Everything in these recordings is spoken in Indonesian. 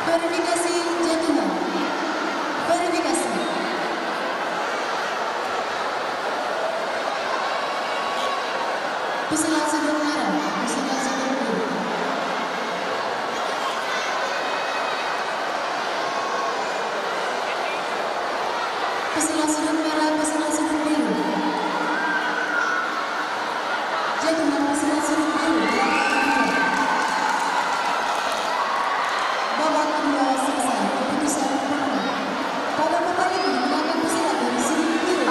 Verifikasi jadwal. Verifikasi. Pesanan sudut merah, pesanan sudut biru. Pesanan sudut merah, pesanan sudut biru. Jadwal pesanan sudut biru. Babak kedua selesai. Keputusan pertama. Pada babak ini menggunakan pesanan dari sudut biru.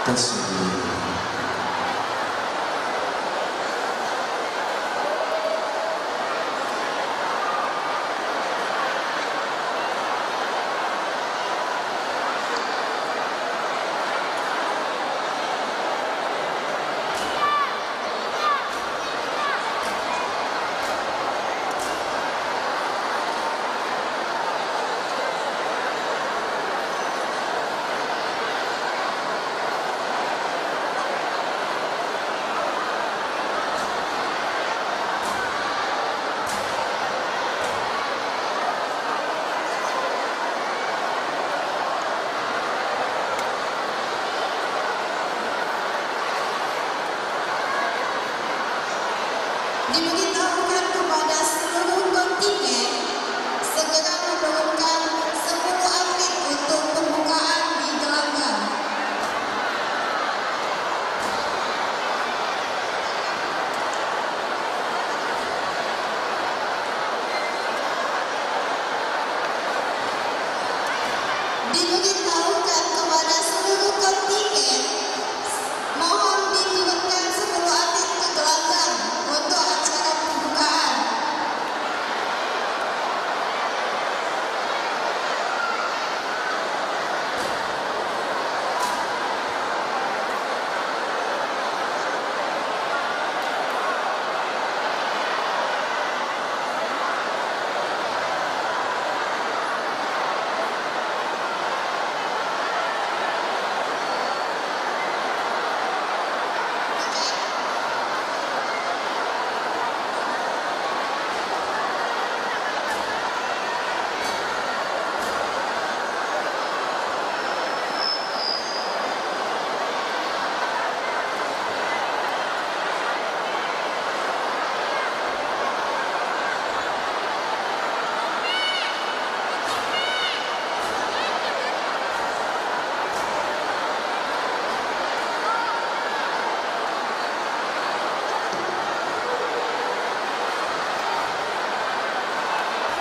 That's diberitahukan kepada seluruh kontingen segera menurunkan 10 atlet untuk pembukaan di gelanggang. Diberitahukan kepada seluruh kontingen mohon diturunkan 10 atlet ke gelanggang untuk acara pembukaan.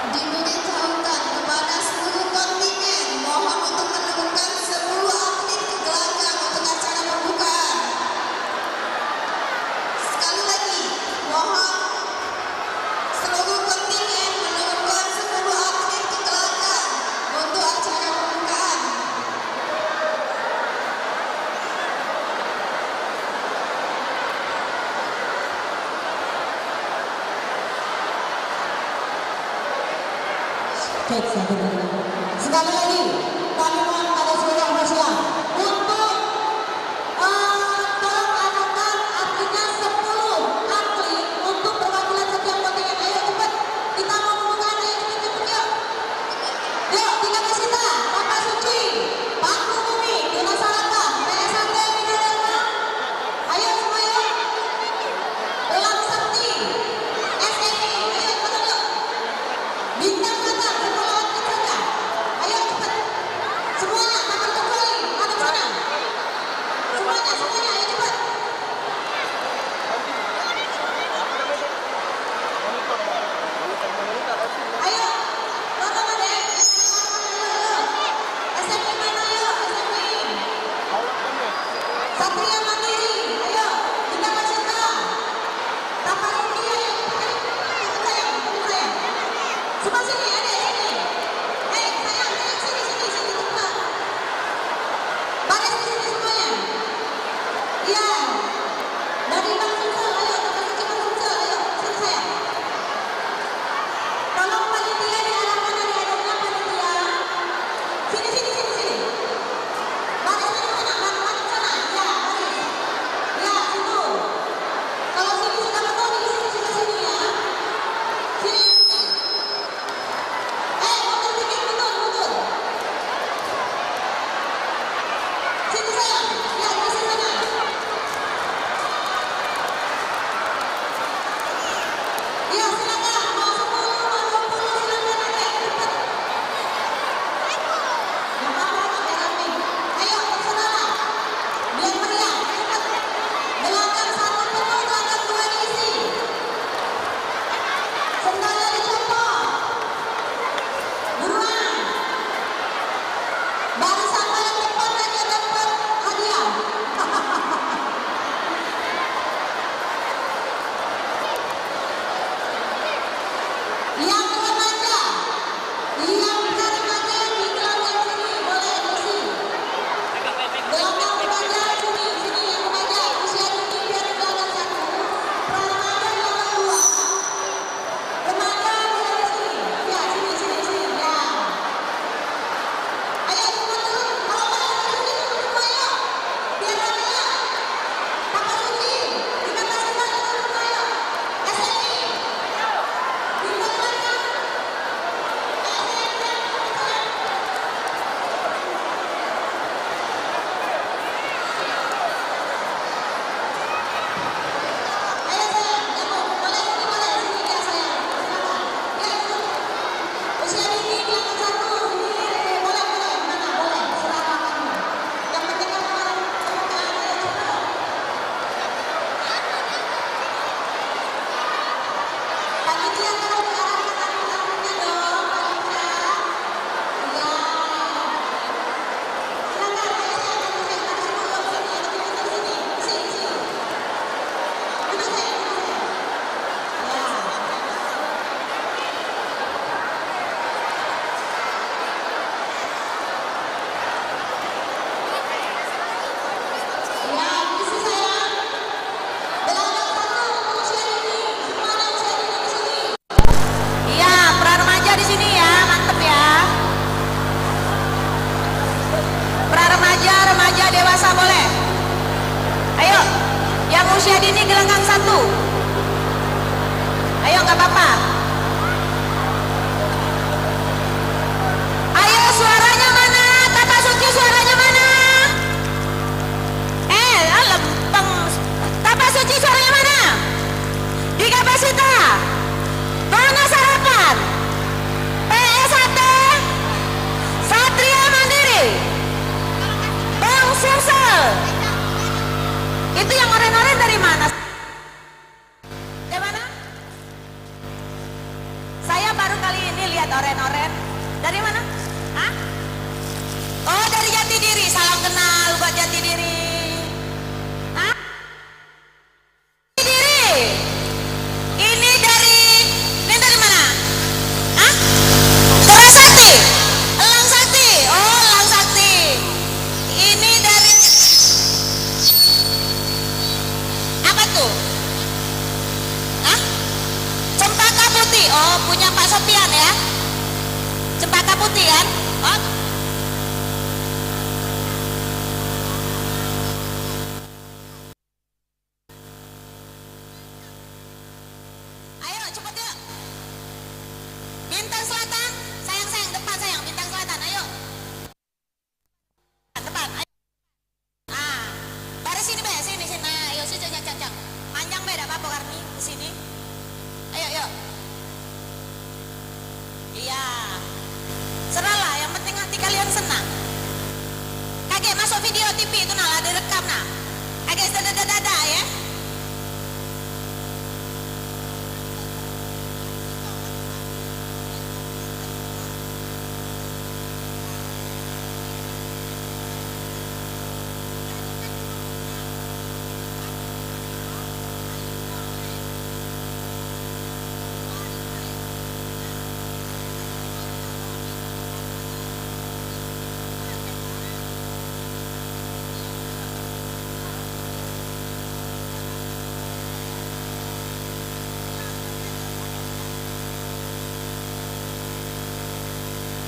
Diberitahukan kepada seluruh kontingen mohon untuk menurunkan 10 atlet ke gelanggang untuk acara pembukaan. Sekali lagi, mohon seluruh kontingen menurunkan 10 atlet ke gelanggang untuk acara pembukaan. Sekali lagi, kami mohon pada seluruh masyarakat untuk tolong adakan artinya 10 atlet untuk perwakilan setiap kontingen. Ayo cepat, kita mau pembukaan, ayo cepet yuk. Yuk, Tika Kasita, Kakak Suci, Pak Bumi, Dina Sarata, PSAT Bidadara. Ayo semua yuk. Elang Sakti, SNI, ayo cepat yuk. Bintang Mata, sekolah atlet saja. Ayo cepat. Semuanya, makan kembali, makan sana. Semuanya, ayo cepat. Ayo, tolong adek. usia dini gelanggang 1. Ayo nggak apa-apa. Ayo suaranya mana? Tapak suci suaranya mana? Lempeng. Tapak suci suaranya mana? Di Kapasita. Mana Sarapan? PS1. Satria Mandiri. Bang Sumsel. Itu yang oren-oren dari mana? Dari mana? Saya baru kali ini lihat oren-oren. Dari mana? Hah? Oh, dari Jati Diri. Salam kenal buat Jati Diri. Hah? Jati Diri. Ini dari mana? Hah? Suara Sakti. Elang Sakti. Oh, Elang Sakti. Ini dari apa tuh? Hah? Cempaka Putih. Oh, punya Pak Sopian ya? Cempaka Putih kan? Oh. Ayo cepet yuk. Bintang Selatan. Sayang depan sayang. Bintang Selatan. Ayo. Depan. Ayo. Ah. Baris sini be. Sini. Nah, ayo sini cang. Panjang be. Apa Karni di sini. Ayo yuk. Iya. Seralah, yang penting hati kalian senang. Kakek masuk video TV itu nah, ada rekam nah. Kakek dada ya.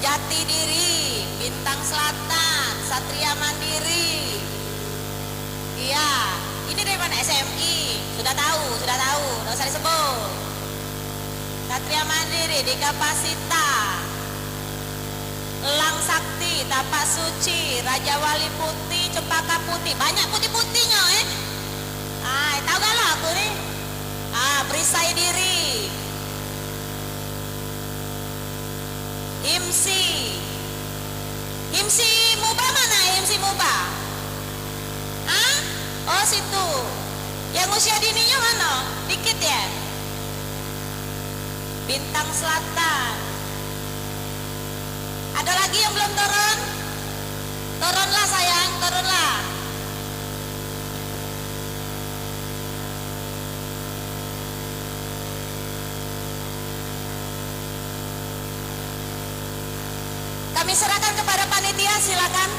Jati Diri, Bintang Selatan, Satria Mandiri. Iya, ini dari mana? SMI. Sudah tahu, nggak usah disebut. Satria Mandiri di Kapasita. Elang Sakti, Tapak Suci, Raja Wali Putih, Cempaka Putih. Banyak putih-putihnya tahu gak lo aku nih? Perisai Diri. Himsi Muba mana? Himsi Muba? Hah? Oh situ. Yang usia dininya mana? Dikit ya? Bintang Selatan. Ada lagi yang belum turun? Turunlah sayang, turunlah. Kami serahkan kepada panitia, silakan.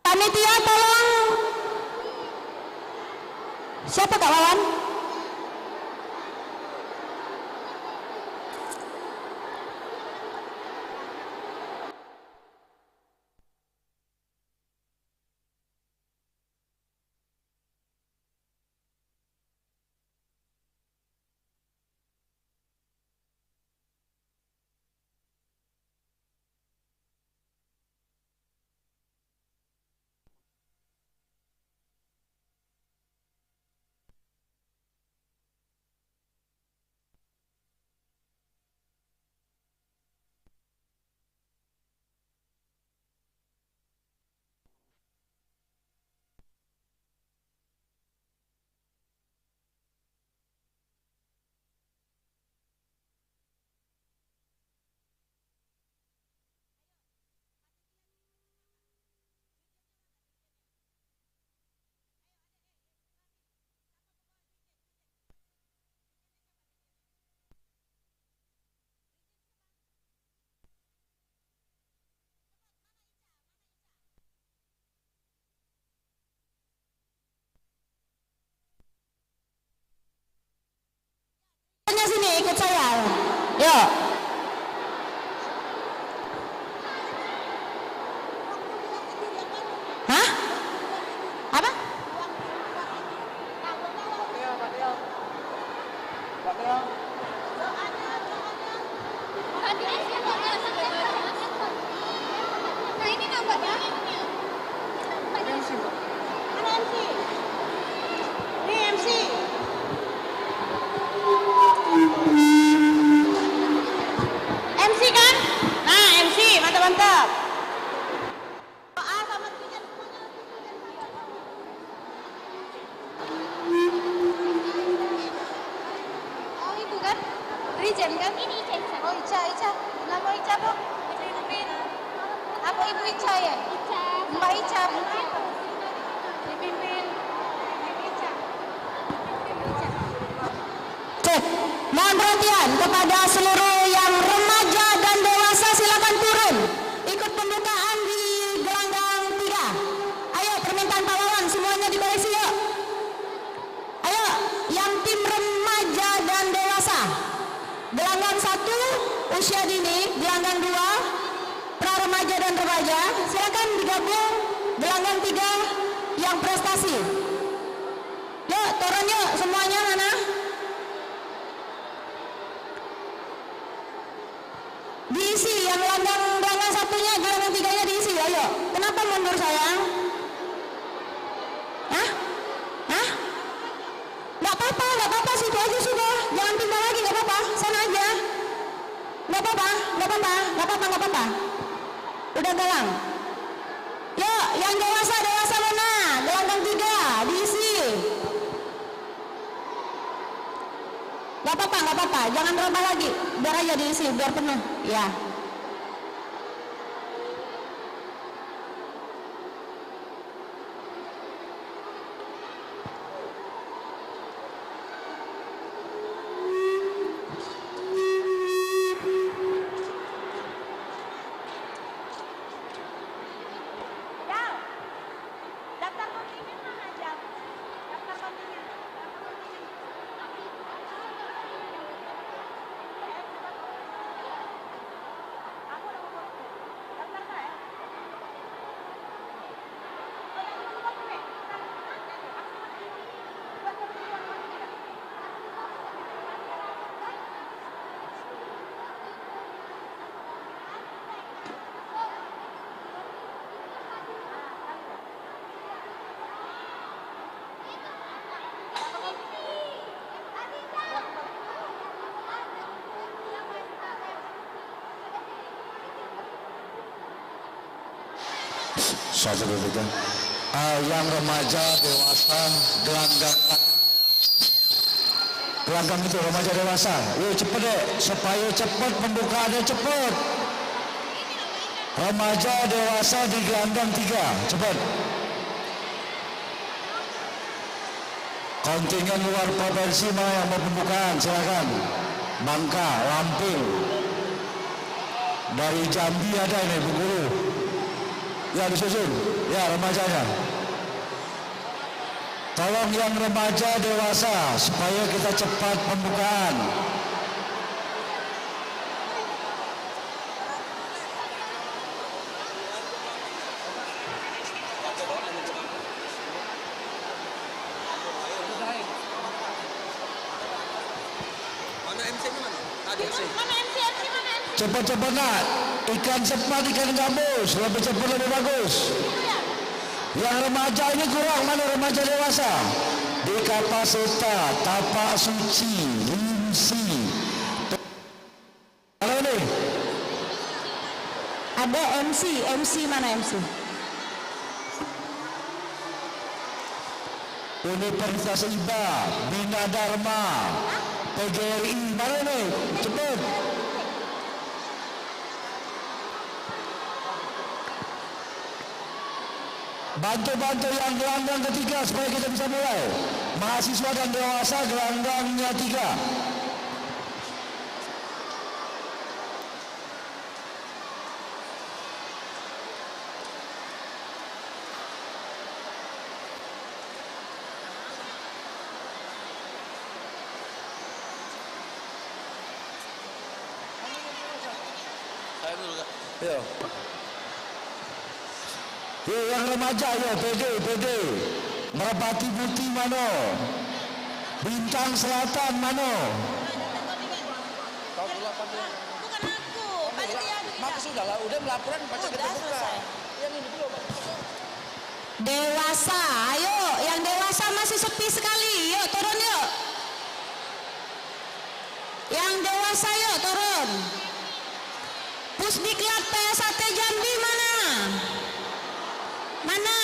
Panitia tolong. Siapa Kak Wawan? Ijen kan? Ini Ijen. Oh Ica, Ica. Nama Ica bu? Apa Ibu Ica ya? Ica. Mbak Ica. Dipimpin Ica. Cek, mohon perhatian kepada seluruh yang remaja dan dewasa, silakan turun. Ikut pembukaan di gelanggang 3. Ayo permintaan pahlawan semuanya dibarisi yuk. Ayo yang tim remaja dan dewasa. Gelanggang 1 usia dini, gelanggang 2 pra remaja dan remaja. Silakan digabung gelanggang 3 yang prestasi. Yuk turun yuk semuanya mana? Diisi yang gelanggang satunya, gelanggang 3-nya diisi. Ayo, kenapa mundur sayang? Hah? Hah? Nggak apa-apa, situ aja sudah. Jangan pindah lagi, nggak apa-apa, sana aja. Nggak apa-apa. Udah galang. Yuk, yang dewasa mana? Gelanggang 3, diisi. Nggak apa-apa, jangan berubah lagi. Biar aja diisi, biar penuh. Ya. Daftar kontingen mana Jam? Daftar kontingen. Aku udah mau daftar nggak ya? Satu dua tiga. Yang remaja dewasa gelanggang itu remaja dewasa. Yuk cepet deh, supaya cepet pembukaannya cepet. Remaja dewasa di gelanggang 3, cepet. Kontingen luar provinsi mana yang mau pembukaan, silakan. Bangka, Lampung, dari Jambi ada ini Bu Guru. Ya disusun, ya remajanya. Tolong yang remaja dewasa supaya kita cepat pembukaan. Mana MC-nya mana? Ada MC. Mana MC? Cepat-cepat nak, ikan cepat, ikan gabus, lebih cepat lebih bagus. Yang remaja ini kurang, mana remaja dewasa? Di Kapaseta, Tapak Suci, Limsi. Mana ini? Ada MC mana MC? Universitas IBA, Bina Dharma, PGRI, mana ini? Cepat. Bantu-bantu yang gelanggang ketiga supaya kita bisa mulai. Mahasiswa dan dewasa gelanggangnya 3. Saya dulu Kak. Yo. Yo, yang remaja yo, PD. Merpati Putih mano? Bintang Selatan mano? Kau pula panggil. Bukan aku, panitia. Maka sudah lah, udah melaporan baca kita buka. Selesai. Yang ini belum. Dewasa, ayo yang dewasa masih sepi sekali. Yuk turun yuk. Yang dewasa yuk turun. Pusdiklat PSAT Jambi mana? Mana?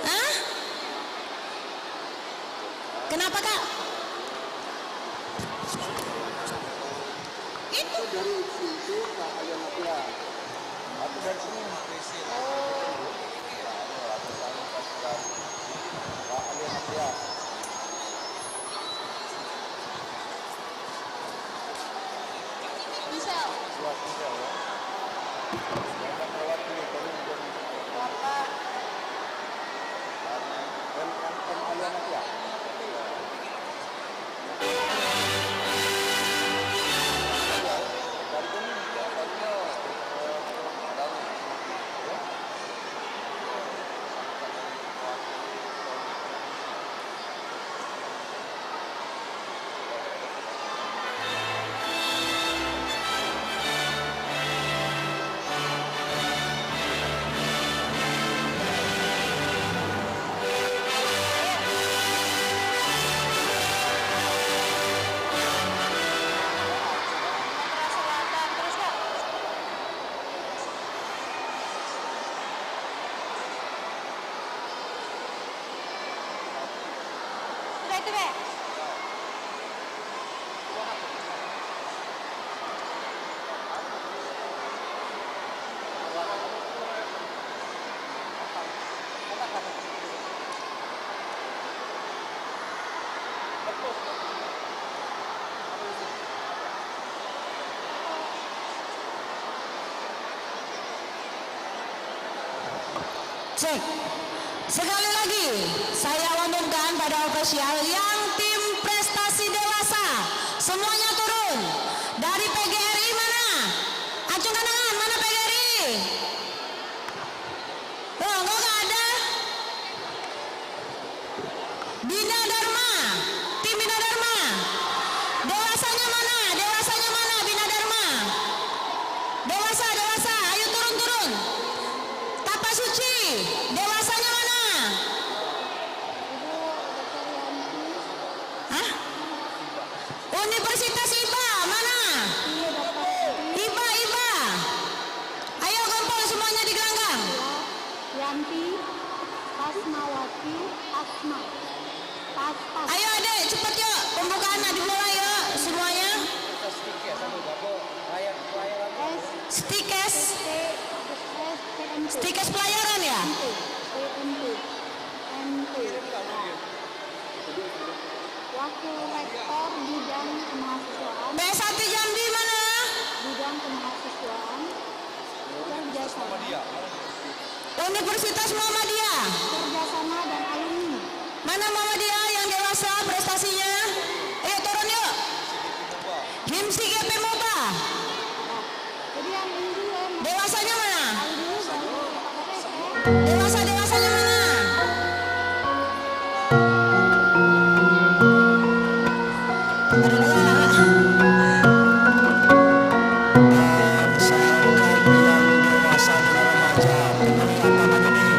Hah? Kenapa Kak? Itu Dari situ ke Ayanakia. Aku dari sini Misal. buat Michel ya. Jangan lewat ini, kamu juga Bapak. kan Ayanakia. Sumatera Selatan. Terus Kak. Sudah itu Be. Cek. Sekali lagi, saya umumkan pada ofisial yang tim prestasi dewasa. Semuanya turun. Dari PGRI mana? Acungkan tangan, mana PGRI? Oh, enggak ada. Bina Dharma. Tim Bina Dharma. Dewasanya mana? Dewasanya mana? Bina Dharma. Dewasa, dewasa. Ayo turun. Tapak Suci. Dewasanya mana? Hah? Universitas IPA mana? IPA. Ayo kumpul semuanya di gelanggang. Yanti. Asmawati. Asma. Ayo adek, cepet yuk. Pembukaan dimulai yuk semuanya. Stikes. Stikes pelayaran ya? Wakil Rektor Bidang Kemahasiswaan, B1 Jambi mana? Bidang Kemahasiswaan, Kerjasama, Universitas Muhammadiyah. Kerjasama dan Alumni. Mana Muhammadiyah yang dewasa prestasinya? Ayo turun yuk. Himsi GP Moba. Jadi yang ini Dewasanya mana? dulu baru Dewasanya mana? Ada lagi. Misalkan yang dewasa dan remaja, peningkatan ini.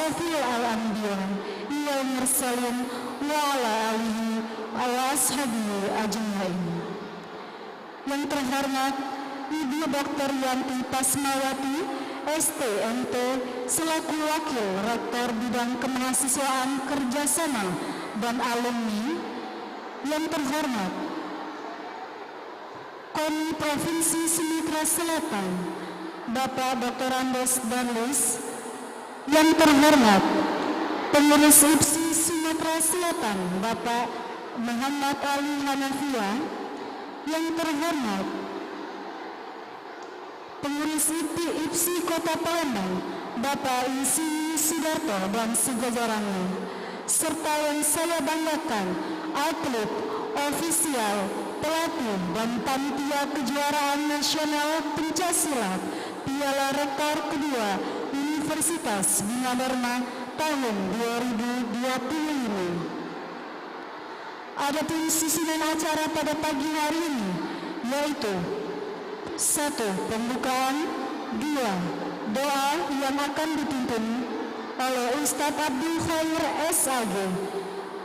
asrafil al-anbiya wal mursalin wa ala alihi wa ashabihi ajmain. Yang terhormat Ibu Dr. Yanti Pasmawati, STMT, selaku Wakil Rektor Bidang Kemahasiswaan Kerjasama dan Alumni. Yang terhormat KONI Provinsi Sumatera Selatan, Bapak Dr. Andes Darlis. Yang terhormat Pengurus IPSI Sumatera Selatan, Bapak Muhammad Ali Hanafiah. Yang terhormat Pengurus IPSI Kota Palembang, Bapak Insinyur Sudarto dan sejajarannya, serta yang saya banggakan, atlet, ofisial, pelatih, dan panitia kejuaraan nasional pencaksilat Piala Rektor kedua Universitas Bina Dharma tahun 2025. Adapun susunan acara pada pagi hari ini yaitu 1. Pembukaan, 2. Doa yang akan dipimpin oleh Ustadz Abdul Khair SAG,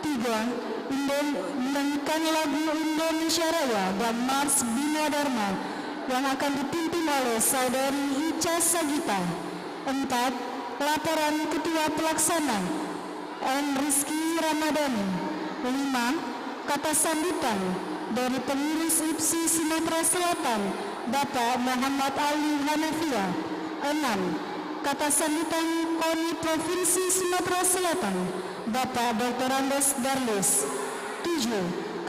3. Menyanyikan lagu Indonesia Raya dan Mars Bina Dharma yang akan dipimpin oleh Saudari Ica Sagita, 4. Laporan Ketua Pelaksana N. Rizky Ramadhani, 5. Kata sambutan dari pengurus IPSI Sumatera Selatan Bapak Muhammad Ali Hanafiah, 6. Kata sambutan KONI Provinsi Sumatera Selatan Bapak Dr. Andes Darlis, 7.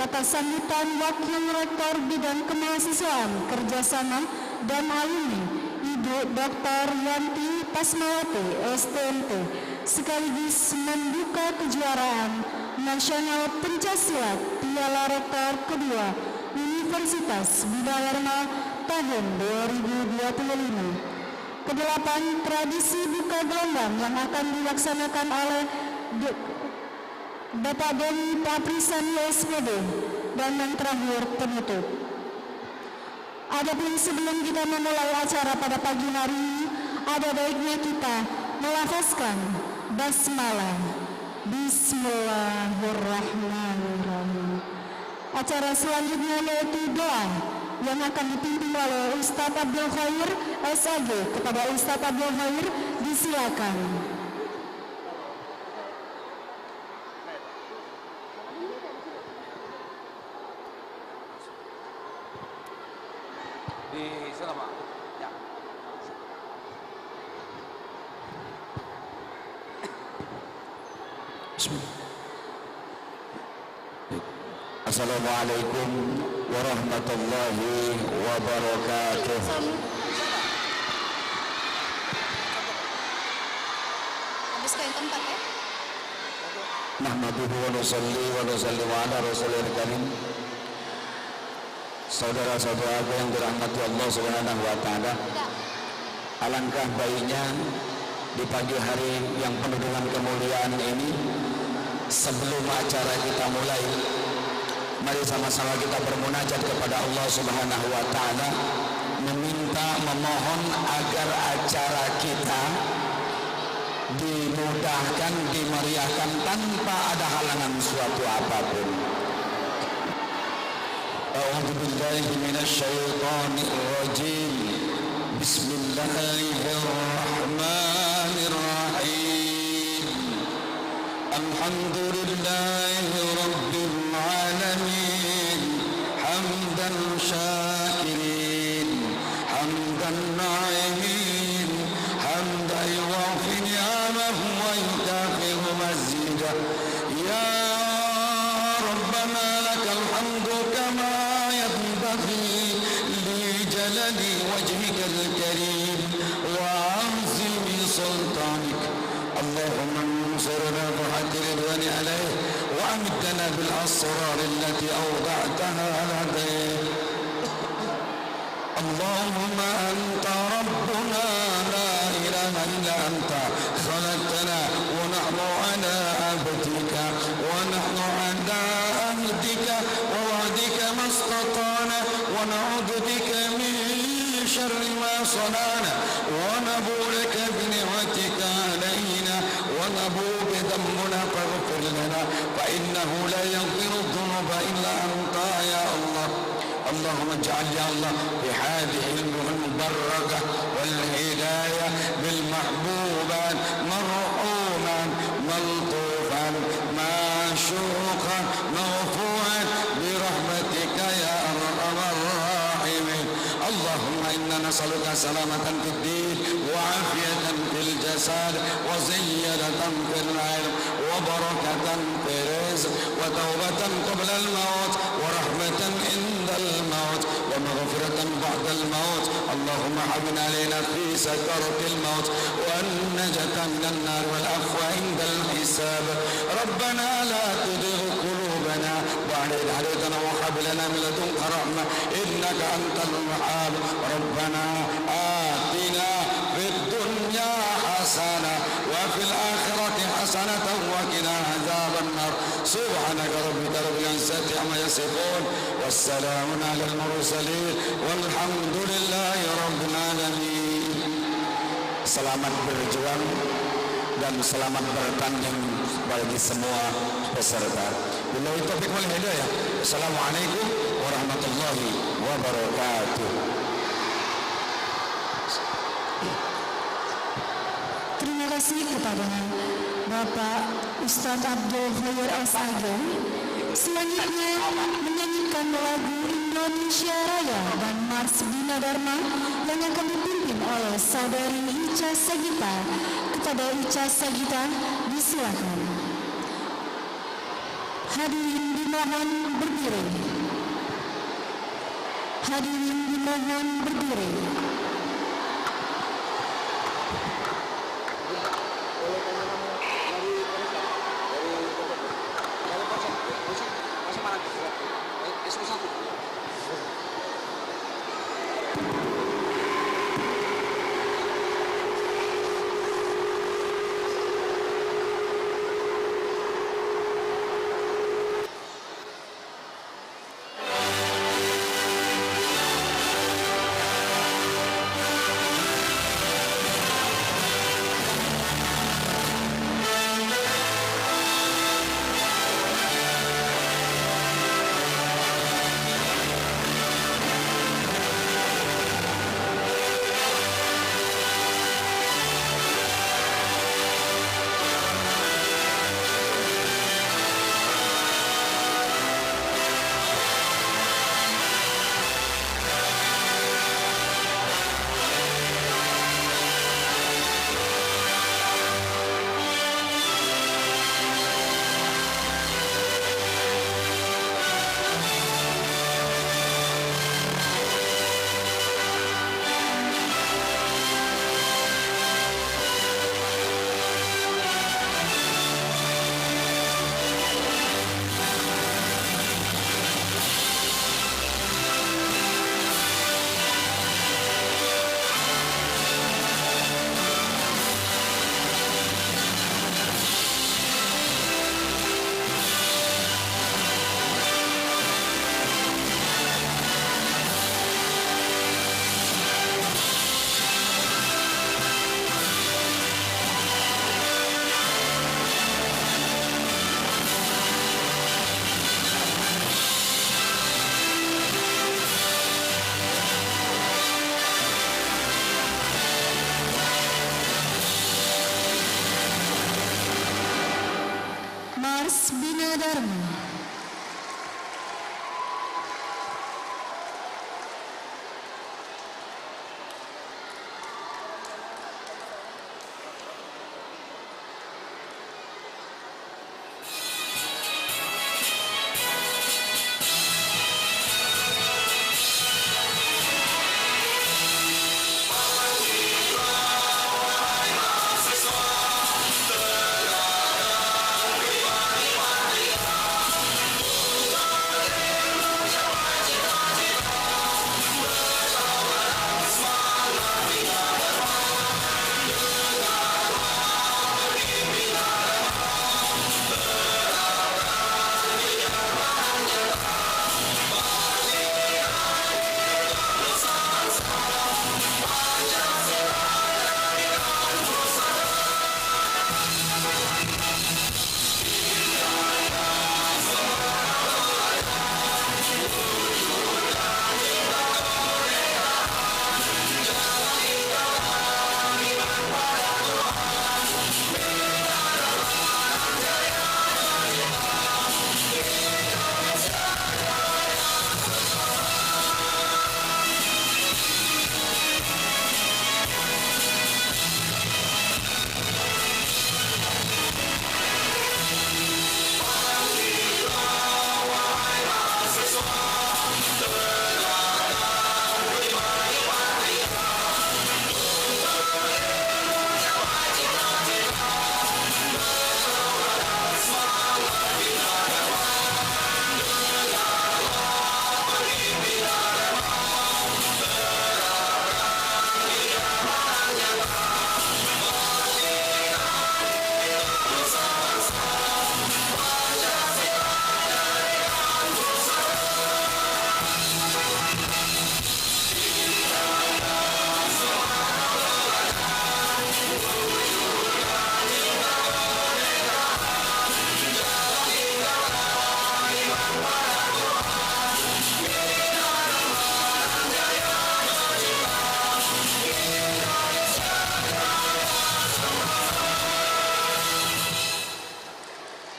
Kata sambutan Wakil Rektor Bidang Kemahasiswaan Kerjasama dan Alumni Ibu Dr. Yanti Pasmawati, STMT, sekaligus membuka kejuaraan Nasional Pencaksilat Piala Rektor kedua Universitas Bina Dharma tahun 2025. Kedelapan, tradisi buka gelombang yang akan dilaksanakan oleh Bapak Doni Paprisani SPD, dan yang terakhir penutup. Adapun sebelum kita memulai acara pada pagi hari ini, ada baiknya kita melafazkan basmalah. Bismillahirrahmanirrahim. Acara selanjutnya yaitu doa yang akan dipimpin oleh Ustadz Abdul Khair SAG. Kepada Ustadz Abdul Khair disilakan. Di sana Pak. Ya. Assalamualaikum warahmatullahi wabarakatuh. Habiskan tempat ya. Nahmaduhu wa nusalli wa nusallim ala rasulil karim. Saudara-saudaraku yang dirahmati Allah Subhanahu wa taala, alangkah baiknya di pagi hari yang penuh dengan kemuliaan ini, sebelum acara kita mulai, mari sama-sama kita bermunajat kepada Allah Subhanahu wa taala, memohon agar acara kita dimudahkan, dimeriahkan tanpa ada halangan suatu apapun. A'udzu billahi minasyaitonir rajim. Bismillahirrahmanirrahim. Alhamdulillahi rabbil alamin. Hamdan syakirin, hamdan na'imin, hamdan yuwafi ni'amahu wa yukafi'u mazidah. Ya Rabbana lakal hamdu kama yanbaghi li jalali wajhikal karim wa 'azimi sultanik. Allahumma انصرنا بحق رضوان عليه وأمدنا بالأسرار التي أوضعتها لديه. اللهم أنت ربنا لا إله إلا أنت خلقتنا ونحن على عبدك ونحن على عهدك ووعدك ما استطعنا ونعوذ بك من شر ما صنعنا ونبوء لك بنعمتك علينا المذنب ذنبنا فاغفر لنا فإنه لا يغفر الذنوب إلا أنت يا الله. اللهم اجعل يا الله بهذه المبركة والهداية بالمحبوبات مرحوما ملطوفا معشوقا مرفوعا برحمتك يا أرحم الراحمين. اللهم إنا نسألك سلامة في الدين وعافية في الجسد وزيادة في العلم وبركة في الرزق وتوبة قبل الموت ورحمة عند الموت ومغفرة بعد الموت. اللهم حبنا علينا في سكرة الموت والنجاة من النار والعفو عند الحساب. ربنا لا تزغ قلوبنا بعد إذ هديتنا وهب لنا من لدنك رحمة إنك أنت الوهاب. ربنا آتنا في الدنيا حسنة وفي الآخرة حسنة وقنا عذاب النار. سبحانك ربك رب العزة عما يصفون والسلام على المرسلين والحمد لله رب العالمين. Selamat berjuang dan selamat bertanding bagi semua peserta. Billahi taufiq wal hidayah. Assalamualaikum warahmatullahi wabarakatuh. Terima kasih kepada Bapak Ustadz Abdul Khair SAG. Selanjutnya menyanyikan lagu Indonesia Raya dan Mars Bina Dharma yang akan dipimpin oleh Saudari Ica Sagita. Kepada Ica Sagita disilakan. Hadirin dimohon berdiri. Hadirin dimohon berdiri. Mars Bina Dharma.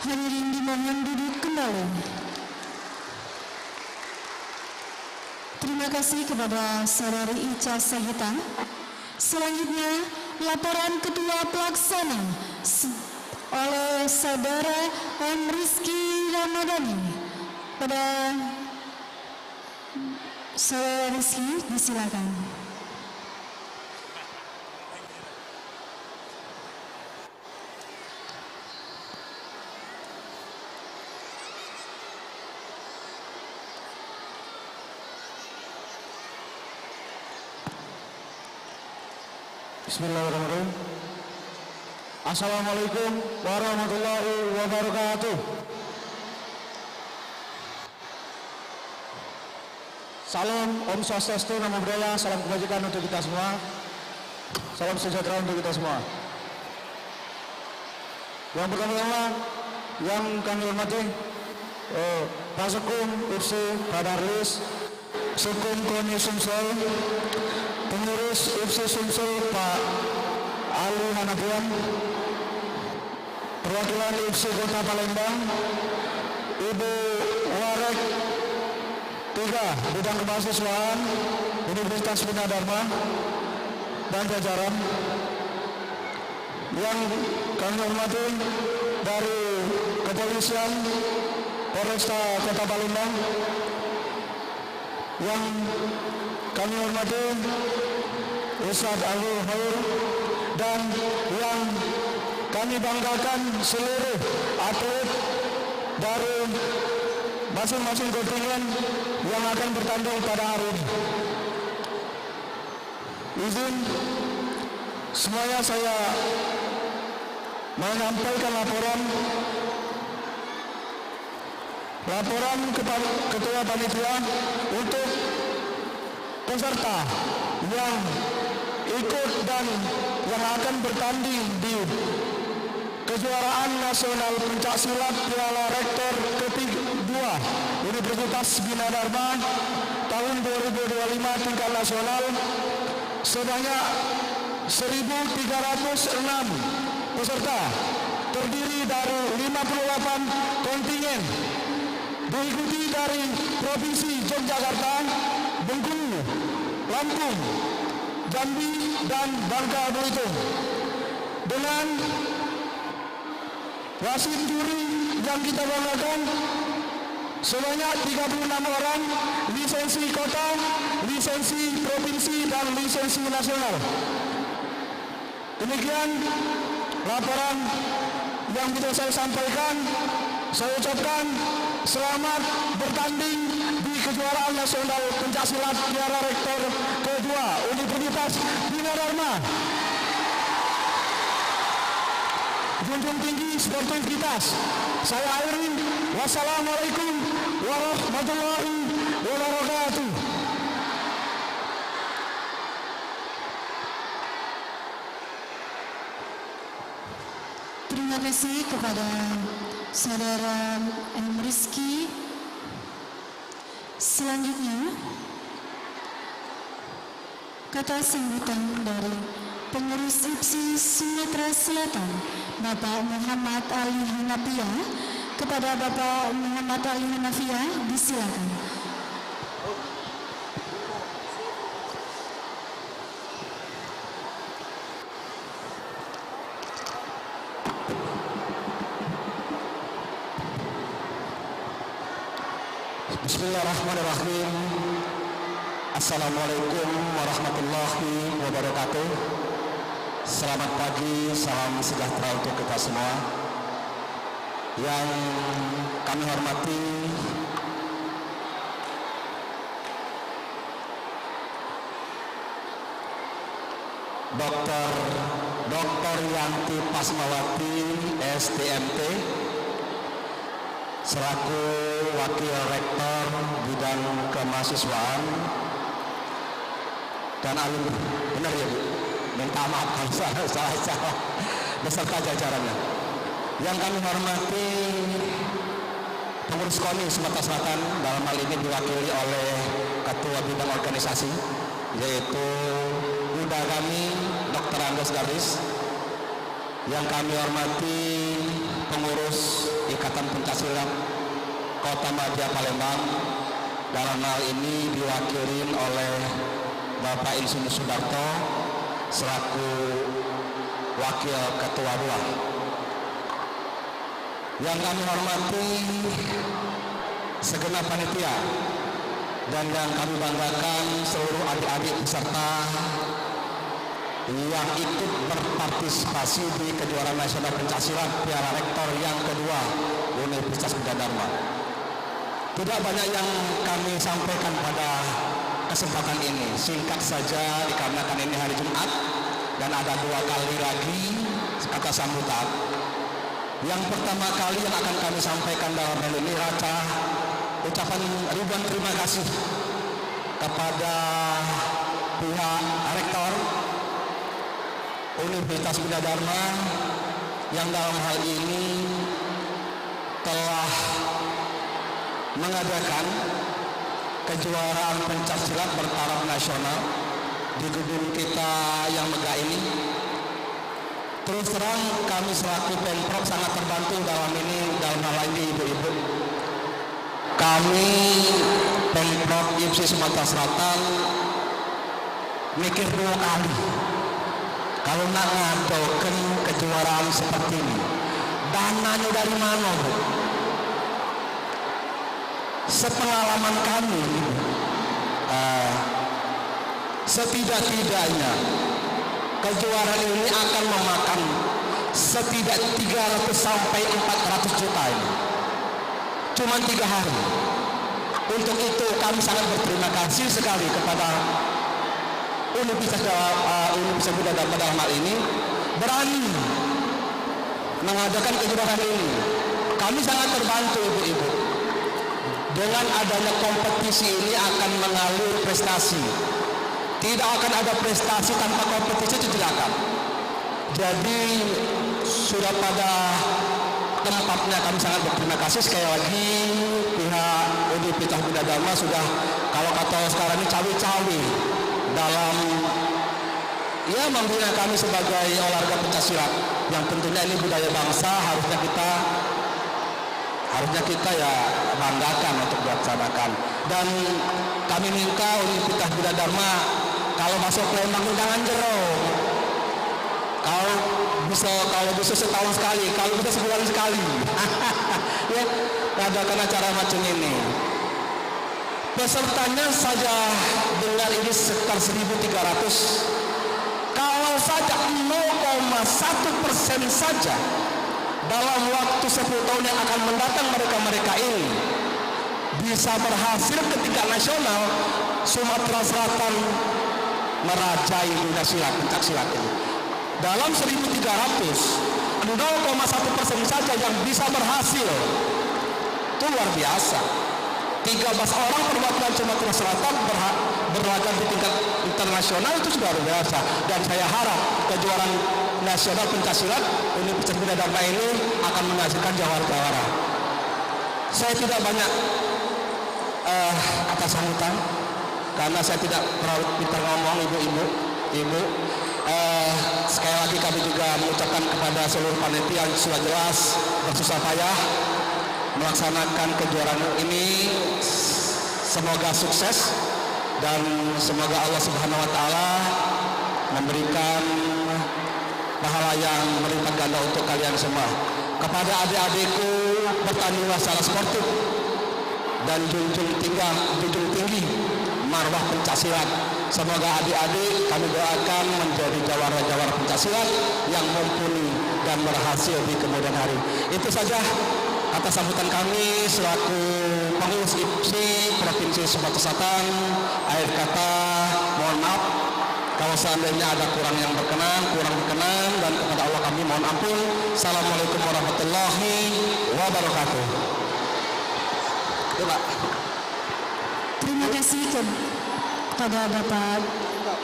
Hadirin dimohon duduk kembali. Terima kasih kepada Saudari Ica Sahita. Selanjutnya, laporan Ketua Pelaksana oleh Saudara M. Rizky Ramadhani. Pada Saudara Rizky, disilakan. Bismillahirrahmanirrahim. Assalamualaikum warahmatullahi wabarakatuh. Salam Om Swastiastu, Namo Buddhaya, salam kebajikan untuk kita semua. Salam sejahtera untuk kita semua. Yang pertama-tama yang kami hormati Pak Sekum IPSI Pak Darlis, Sekum KONI Sumsel, pengurus IPSI Sumsel Pak Ali Hanafian, perwakilan IPSI Kota Palembang, Ibu Warek 3 Bidang Kemahasiswaan Universitas Bina Dharma dan jajaran yang kami hormati dari Kepolisian Polresta Kota Palembang, yang kami hormati Ustadz Abdul Khair, dan yang kami banggakan seluruh atlet dari masing-masing kontingen yang akan bertanding pada hari ini. Izin semuanya saya menyampaikan laporan kepada Ketua Panitia untuk peserta yang ikut dan yang akan bertanding di kejuaraan nasional pencaksilat Piala Rektor ke-2 Universitas Bina Dharma tahun 2025 tingkat nasional sebanyak 1.306 peserta, terdiri dari 58 kontingen, diikuti dari Provinsi Yogyakarta, Bengkulu, Lampung, Jambi, dan Bangka Belitung, dengan wasit juri yang kita banggakan sebanyak 36 orang, lisensi kota, lisensi provinsi, dan lisensi nasional. Demikian laporan yang bisa saya sampaikan. Saya ucapkan selamat bertanding di kejuaraan nasional pencaksilat Piala Rektor ke-2 Universitas Bina Dharma. Junjung tinggi sportivitas. Saya akhiri. Wassalamualaikum warahmatullahi wabarakatuh. Terima kasih kepada Saudara M. Rizky. Selanjutnya, kata sambutan dari pengurus IPSI Sumatera Selatan, Bapak Muhammad Ali Hanafia. Kepada Bapak Muhammad Ali Hanafia, disilakan. Bismillahirrahmanirrahim. Assalamualaikum warahmatullahi wabarakatuh. Selamat pagi, salam sejahtera untuk kita semua. Yang kami hormati Dr. Yanti Pasmawati STMT selaku Wakil Rektor Bidang Kemahasiswaan dan alumni. Benar ya Bu? Minta maaf kalau salah beserta jajarannya. Yang kami hormati pengurus KONI Sumatera Selatan, dalam hal ini diwakili oleh Ketua Bidang Organisasi, yaitu Bunda kami Dr. Andes Garis. Yang kami hormati pengurus Ikatan Pencaksilat Kota Madia Palembang, dalam hal ini diwakili oleh Bapak Insinyur Sudarto selaku Wakil Ketua II. Yang kami hormati segenap panitia dan yang kami banggakan seluruh adik-adik peserta yang ikut berpartisipasi di kejuaraan nasional pencaksilat Piala Rektor yang kedua Universitas Budha Dharma. Tidak banyak yang kami sampaikan pada kesempatan ini, singkat saja dikarenakan ini hari Jumat dan ada 2 kali lagi kata sambutan. Yang pertama kali yang akan kami sampaikan dalam hal ini adalah ucapan ribuan terima kasih kepada pihak Rektor Universitas Budha Dharma yang dalam hal ini telah mengadakan kejuaraan pencaksilat bertaraf nasional di gedung kita yang megah ini. Terus terang kami selaku Pemprov sangat terbantu dalam hal ini ibu-ibu. Kami Pemprov IPSI Sumatera Selatan mikir 2 kali kalau nak ngadakan kejuaraan seperti ini. Dananya dari mana, Bu? Sepengalaman kami, setidak-tidaknya kejuaraan ini akan memakan setidak 300 sampai 400 juta ini. Cuma 3 hari. Untuk itu kami sangat berterima kasih sekali kepada Universitas Budha Dharma dalam hal ini berani mengadakan kejuaraan ini. Kami sangat terbantu ibu-ibu. Dengan adanya kompetisi ini akan mengalir prestasi. Tidak akan ada prestasi tanpa kompetisi, itu tidak akan. Jadi sudah pada tempatnya kami sangat berterima kasih sekali lagi pihak Universitas Budha Dharma sudah, kalau kata sekarang ini, cawe-cawe dalam membina kami sebagai olahraga pencaksilat yang tentunya ini budaya bangsa, harusnya kita ya banggakan untuk dilaksanakan. Dan kami minta Universitas Budha Dharma kalau masuk Palembang jangan jeruk. Kalau bisa setahun sekali, kalau bisa sebulan sekali. Ya, adakan acara macam ini. Pesertanya saja dengar ini sekitar 1.300. Kalau saja 0,1% saja dalam waktu 10 tahun yang akan mendatang mereka ini bisa berhasil ke tingkat nasional, Sumatera Selatan merajai dunia silat pencaksilat ini. Dalam 1.300, 0,1% saja yang bisa berhasil, itu luar biasa. 13 orang perwakilan Sumatera Selatan berlaga di tingkat internasional, itu sudah luar biasa. Dan saya harap kejuaraan nasional pencaksilat Universitas Budha Dharma ini akan menghasilkan jawara-jawara. Saya tidak banyak kata sambutan karena saya tidak terlalu pintar ngomong ibu. Sekali lagi kami juga mengucapkan kepada seluruh panitia yang sudah jelas bersusah payah melaksanakan kejuaraan ini. Semoga sukses dan semoga Allah Subhanahu wa taala memberikan pahala yang melipat ganda untuk kalian semua. Kepada adik-adikku, bertandinglah secara sportif dan junjung tinggi marwah pencaksilat. Semoga adik-adik kami doakan menjadi jawara-jawara pencaksilat yang mumpuni dan berhasil di kemudian hari. Itu saja kata sambutan kami selaku pengurus IPSI Provinsi Sumatera Selatan. Akhir kata, mohon maaf kalau seandainya ada kurang berkenan, dan kepada Allah kami mohon ampun. Assalamualaikum warahmatullahi wabarakatuh. Coba. Terima kasih kepada Bapak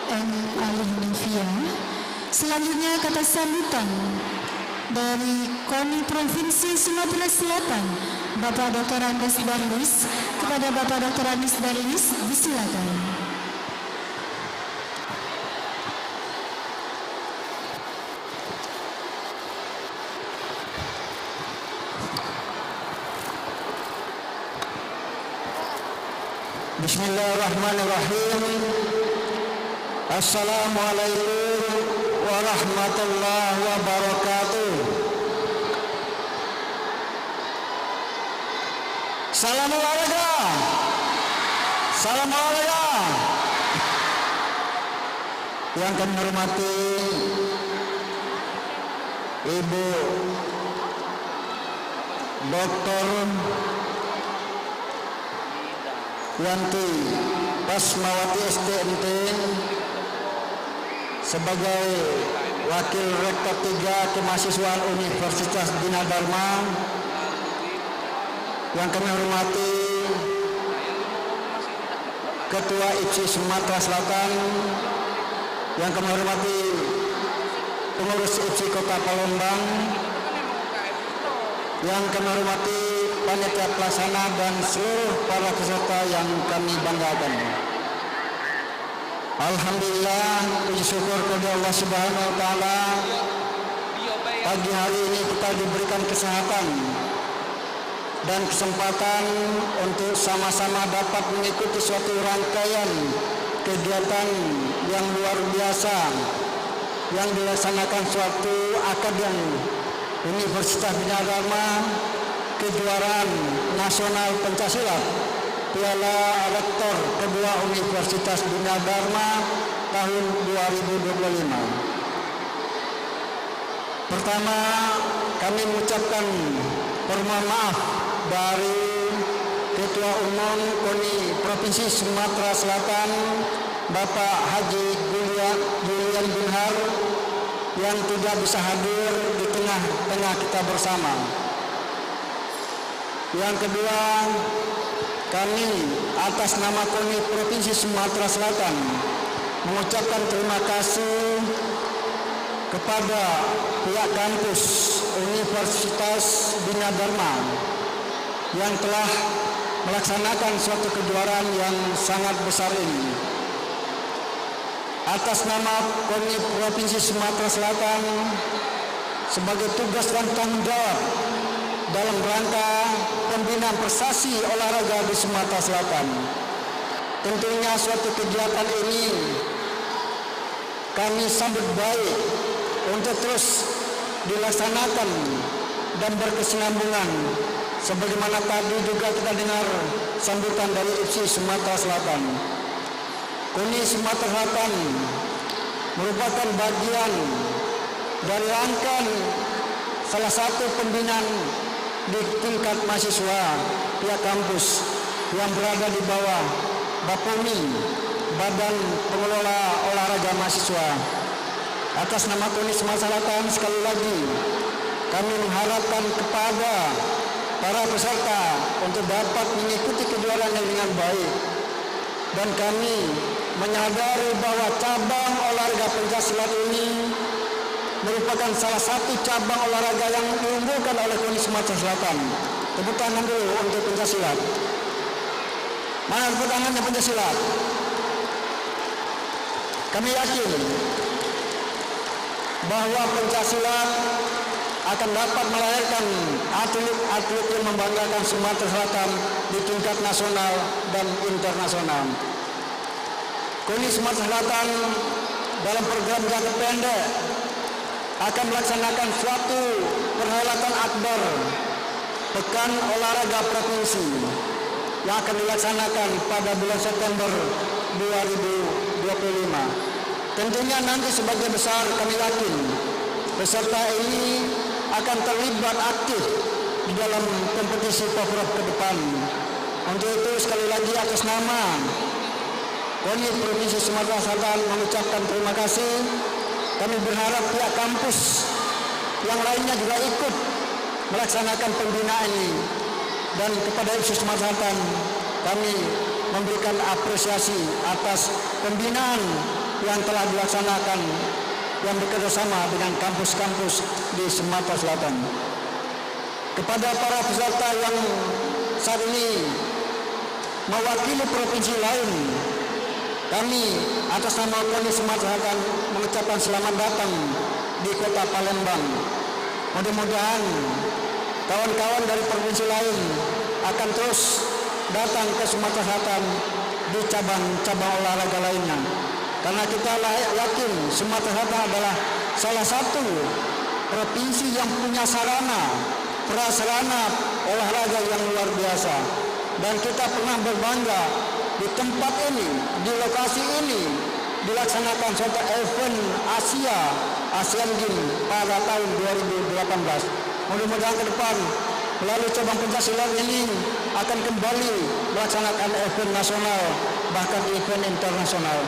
M. Ali Hanifia. Selanjutnya kata sambutan dari KONI Provinsi Sumatera Selatan, Bapak Dr. Andes Darlis. Kepada Bapak Dr. Andes Darlis, disilakan. Bismillahirrahmanirrahim. Assalamualaikum warahmatullahi wabarakatuh. Salam olahraga. Salam olahraga. Yang kami hormati Ibu Dr. Yanti Pasmawati STMT sebagai Wakil Rektor 3 Kemahasiswaan Universitas Bina Dharma. Yang kami hormati Ketua IPSI Sumatera Selatan, yang kami hormati pengurus IPSI Kota Palembang, yang kami hormati panitia pelaksana dan seluruh para peserta yang kami banggakan. Alhamdulillah, puji syukur kepada Allah Subhanahu wa taala. Pagi hari ini kita diberikan kesehatan dan kesempatan untuk sama-sama dapat mengikuti suatu rangkaian kegiatan yang luar biasa yang dilaksanakan suatu akademi Universitas Bina Dharma, kejuaraan nasional pencaksilat Piala Rektor kedua Universitas Bina Dharma tahun 2025. Pertama, kami mengucapkan permohonan maaf dari Ketua Umum KONI Provinsi Sumatera Selatan, Bapak Haji Julian Binhar, yang tidak bisa hadir di tengah-tengah kita bersama. Yang kedua, kami atas nama KONI Provinsi Sumatera Selatan mengucapkan terima kasih kepada pihak kampus Universitas Bina Dharma yang telah melaksanakan suatu kejuaraan yang sangat besar ini. Atas nama KONI Provinsi Sumatera Selatan sebagai tugas dan tanggung jawab dalam rangka pembinaan prestasi olahraga di Sumatera Selatan. Tentunya suatu kegiatan ini kami sambut baik untuk terus dilaksanakan dan berkesinambungan sebagaimana tadi juga kita dengar sambutan dari IPSI Sumatera Selatan. KONI Sumatera Selatan merupakan bagian dari rangkaian salah satu pembinaan di tingkat mahasiswa pihak kampus yang berada di bawah BAPOMI, Badan Pengelola Olahraga Mahasiswa. Atas nama KONI Sumatera Selatan, sekali lagi kami mengharapkan kepada para peserta untuk dapat mengikuti kejuaraan dengan baik, dan kami menyadari bahwa cabang olahraga pencaksilat ini merupakan salah satu cabang olahraga yang diunggulkan oleh KONI Sumatera Selatan. Tepuk tangan dulu untuk pencaksilat. Mana tepuk tangannya pencaksilat? Kami yakin bahwa pencaksilat akan dapat melahirkan atlet-atlet yang membanggakan Sumatera Selatan di tingkat nasional dan internasional. KONI Sumatera Selatan dalam program jangka pendek akan melaksanakan suatu perhelatan akbar Pekan Olahraga Provinsi yang akan dilaksanakan pada bulan September 2025. Tentunya nanti sebagian besar kami yakin peserta ini akan terlibat aktif di dalam kompetisi Poprov ke depan. Untuk itu sekali lagi atas nama KONI Provinsi Sumatera Selatan mengucapkan terima kasih. Kami berharap pihak kampus yang lainnya juga ikut melaksanakan pembinaan ini, dan kepada IPSI Sumatera Selatan kami memberikan apresiasi atas pembinaan yang telah dilaksanakan yang bekerjasama dengan kampus-kampus di Sumatera Selatan. Kepada para peserta yang saat ini mewakili provinsi lain, kami atas nama KONI Sumatera Selatan mengucapkan selamat datang di Kota Palembang. Mudah-mudahan kawan-kawan dari provinsi lain akan terus datang ke Sumatera Selatan di cabang-cabang olahraga lainnya. Karena kita yakin Sumatera Selatan adalah salah satu provinsi yang punya prasarana olahraga yang luar biasa. Dan kita pernah berbangga di tempat ini, di lokasi ini dilaksanakan suatu event Asian Games pada tahun 2018. Mudah-mudahan ke depan melalui cabang pencaksilat ini akan kembali melaksanakan event nasional bahkan event internasional.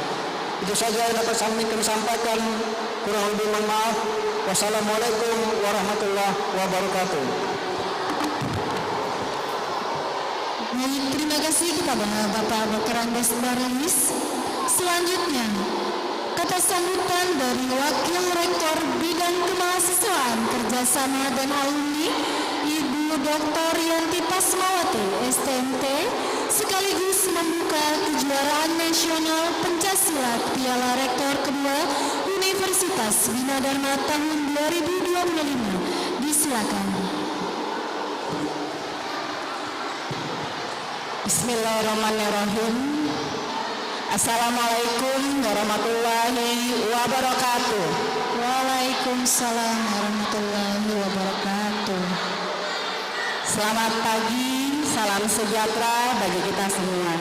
Itu saja yang dapat kami sampaikan. Kurang lebih mohon maaf. Wassalamualaikum warahmatullahi wabarakatuh. Baik, terima kasih kepada Bapak Dr. Andes Baris. Selanjutnya, kata sambutan dari Wakil Rektor Bidang Kemahasiswaan Kerjasama dan Alumni, Ibu Dr. Yanti Pasmawati, STMT, sekaligus membuka kejuaraan nasional pencaksilat Piala Rektor kedua Universitas Bina Dharma tahun 2025. Disilakan. Bismillahirrahmanirrahim. Assalamualaikum warahmatullahi wabarakatuh. Waalaikumsalam warahmatullahi wabarakatuh. Selamat pagi, salam sejahtera bagi kita semua.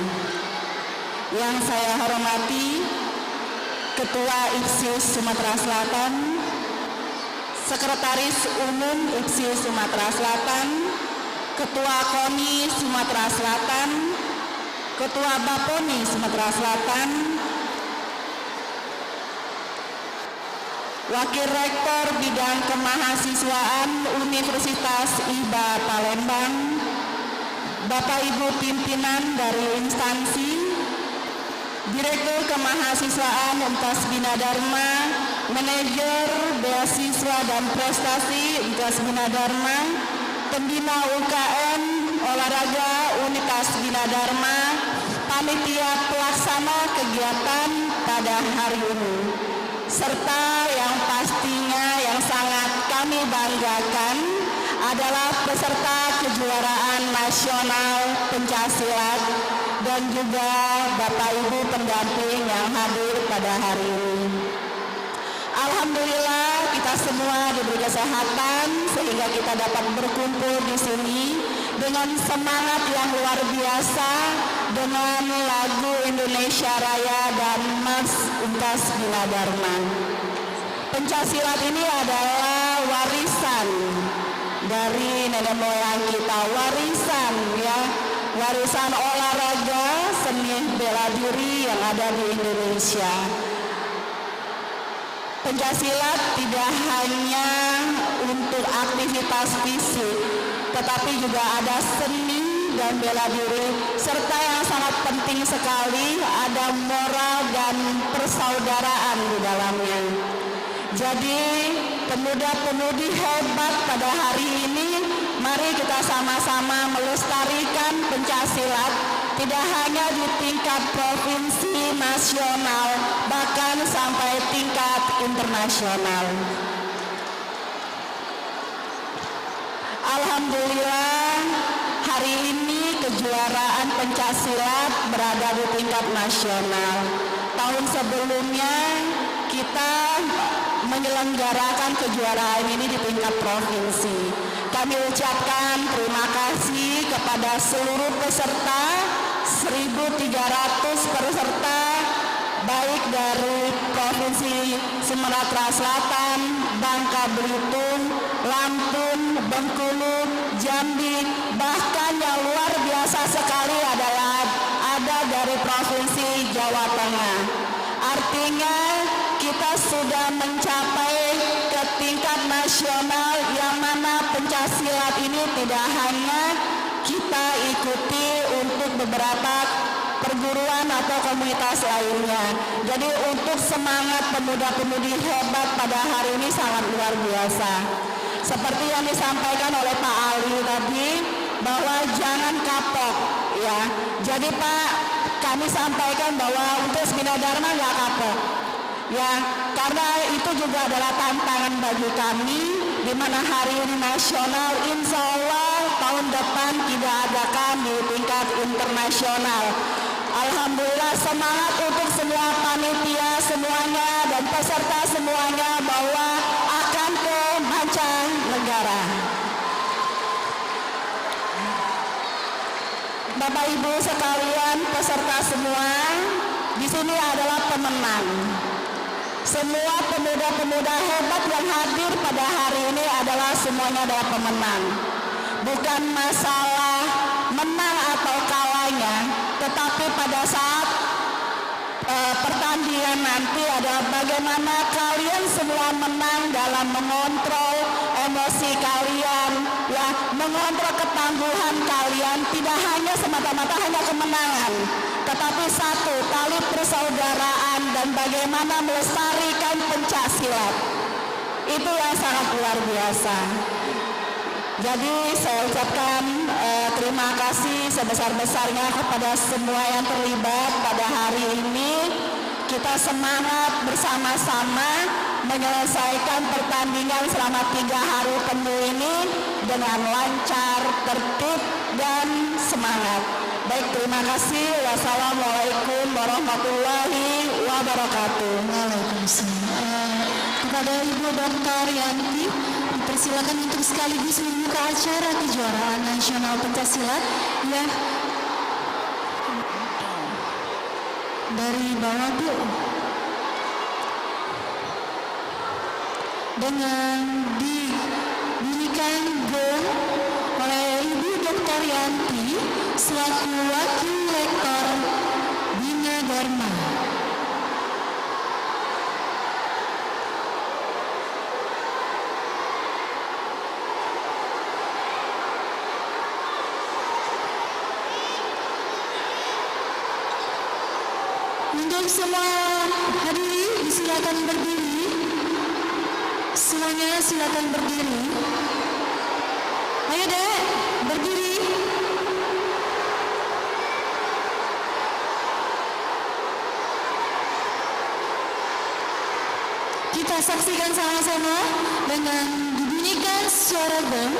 Yang saya hormati Ketua IPSIUS Sumatera Selatan, Sekretaris Umum IPSIUS Sumatera Selatan, Ketua KONI Sumatera Selatan, Ketua BAPONI Sumatera Selatan, Wakil Rektor Bidang Kemahasiswaan Universitas IBA Palembang, Bapak Ibu pimpinan dari instansi, Direktur Kemahasiswaan Universitas Bina Dharma, Manajer Beasiswa dan Prestasi Universitas Bina Dharma, Pembina UKM Olahraga Universitas Bina Dharma, panitia pelaksana kegiatan pada hari ini, serta yang pastinya yang sangat kami banggakan adalah peserta kejuaraan nasional pencaksilat dan juga Bapak Ibu pendamping yang hadir pada hari ini. Alhamdulillah kita semua diberi kesehatan sehingga kita dapat berkumpul di sini dengan semangat yang luar biasa dengan lagu Indonesia Raya dan Mas Universitas Bina Dharma. Pencaksilat ini adalah warisan dari nenek moyang kita, warisan olahraga seni bela diri yang ada di Indonesia. Pencaksilat tidak hanya untuk aktivitas fisik, tetapi juga ada seni dan bela diri, serta yang sangat penting sekali ada moral dan persaudaraan di dalamnya. Jadi pemuda-pemudi hebat pada hari ini, mari kita sama-sama melestarikan pencaksilat tidak hanya di tingkat provinsi, nasional, bahkan sampai tingkat internasional. Alhamdulillah hari ini kejuaraan pencaksilat berada di tingkat nasional. Tahun sebelumnya kita menyelenggarakan kejuaraan ini di tingkat provinsi. Kami ucapkan terima kasih kepada seluruh peserta, 1.300 peserta, baik dari Provinsi Sumatera Selatan, Bangka Belitung, Lampung, Bengkulu, Jambi, bahkan yang luar biasa sekali adalah ada dari Provinsi Jawa Tengah. Artinya kita sudah mencapai ke tingkat nasional yang mana pencaksilat ini tidak hanya kita ikuti untuk beberapa perguruan atau komunitas lainnya. Jadi untuk semangat pemuda-pemudi hebat pada hari ini sangat luar biasa. Seperti yang disampaikan oleh Pak Ali tadi, bahwa jangan kapok ya. Jadi Pak, kami sampaikan bahwa untuk Bina Dharma nggak kapok. Ya, karena itu juga adalah tantangan bagi kami, di mana hari ini nasional, insya Allah tahun depan tidak adakan di tingkat internasional. Alhamdulillah, semangat untuk semua panitia semuanya dan peserta semuanya bahwa akan ke mancanegara. Bapak Ibu sekalian, peserta semua di sini adalah pemenang. Semua pemuda-pemuda hebat yang hadir pada hari ini adalah semuanya adalah pemenang. Bukan masalah menang atau kalahnya, tetapi pada saat pertandingan nanti adalah bagaimana kalian semua menang dalam mengontrol emosi kalian, ya, mengontrol ketangguhan kalian, tidak hanya semata-mata hanya kemenangan, tetapi satu tali persaudaraan dan bagaimana melestarikan pencaksilat. Itu yang sangat luar biasa. Jadi saya ucapkan terima kasih sebesar-besarnya kepada semua yang terlibat pada hari ini. Kita semangat bersama-sama menyelesaikan pertandingan selama 3 hari penuh ini dengan lancar, tertib, dan semangat. Baik, terima kasih. Wassalamualaikum warahmatullahi wabarakatuh. Waalaikumsalam. Kepada Ibu Dr. Yanti, dipersilakan untuk sekaligus membuka acara kejuaraan nasional pencaksilat. Ya, dari bawah Bu. Dengan dibunyikan gong oleh Ibu Dr. Yanti selaku Wakil Rektor Bina Dharma. Untuk semua hadirin silakan berdiri. Semuanya silakan berdiri. Ayo Dek, berdiri. Kita saksikan sama-sama dengan dibunyikan suara gong,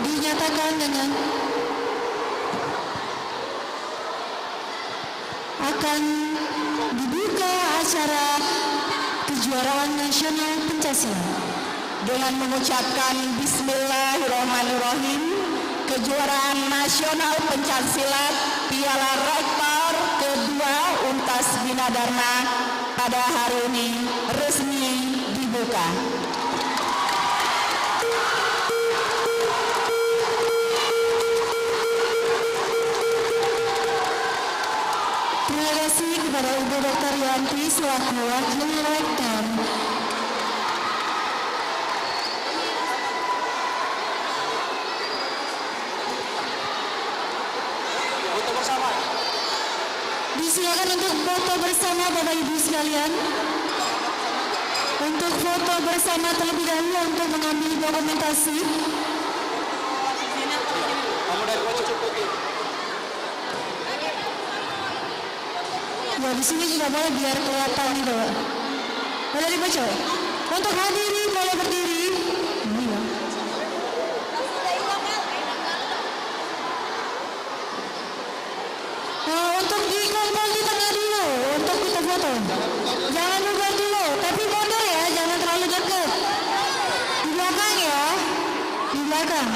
dinyatakan dengan akan dibuka acara kejuaraan nasional pencaksilat dengan mengucapkan Bismillahirrahmanirrahim. Kejuaraan nasional pencaksilat Piala Rektor kedua Untas Bina Dharma pada hari ini resmi dibuka. Terima kasih kepada Ibu Dr. Yanti selaku Wakil Rektor. Foto bersama. Disilakan untuk foto bersama Bapak Ibu sekalian. Untuk foto bersama terlebih dahulu untuk mengambil dokumentasi. Kamu dari pojok cukup. Ya di sini juga boleh biar kelihatan gitu. Boleh di pojok. Untuk hadirin boleh berdiri. Ini ya. Untuk dikumpul di tengah dulu untuk kita foto. Jangan lupa dulu, tapi mundur ya, jangan terlalu dekat. Di belakang ya, di belakang.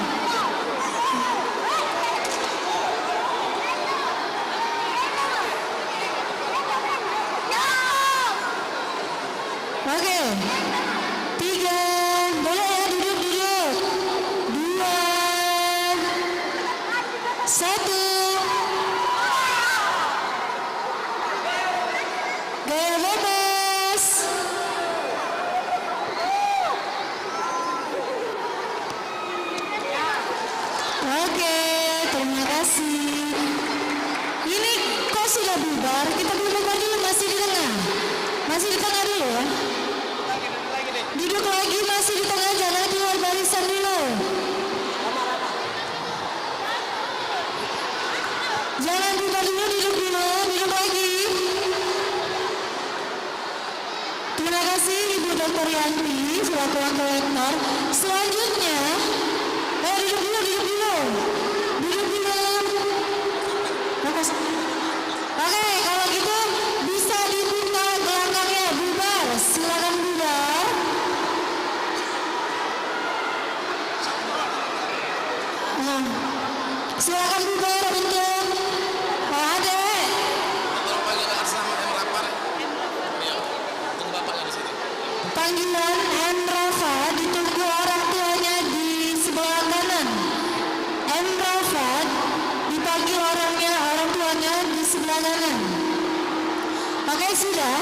Oke, 3, boleh ya duduk. 2, 1. Gaya bebas. Oke, terima kasih. Ini kok sudah bubar? Kita belum bubar dulu, masih di tengah. Masih di tengah dulu ya. Duduk lagi, masih di tengah, jangan keluar barisan dulu. Jangan bubar dulu, duduk lagi. Terima kasih Ibu Dr. Yanti selaku Wakil Rektor. Selanjutnya, duduk dulu. Oke, kalau Silakan bubar untuk adek. Panggilan M. Rafa ditunggu orang tuanya di sebelah kanan. M. Rafa dipanggil orang tuanya di sebelah kanan. Oke, sudah.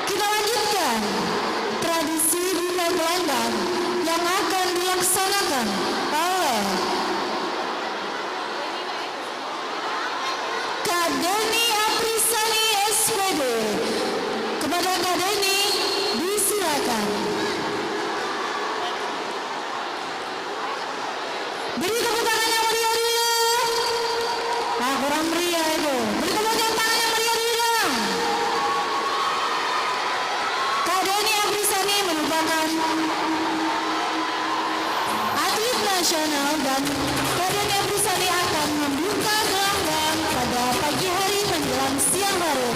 Kita lanjutkan tradisi bunga gelandang yang akan dilaksanakan oleh Kak Deni Aprisani SPD. Kepada Kak Deni, disilakan. Beri tepuk tangan yang meriah dulu. Kurang meriah itu. Beri tepuk tangan yang meriah dulu. Kak Deni Aprisani merupakan atlet nasional dan Kak Deni Aprisani akan membuka gelanggang pada pagi hari menjelang siang hari.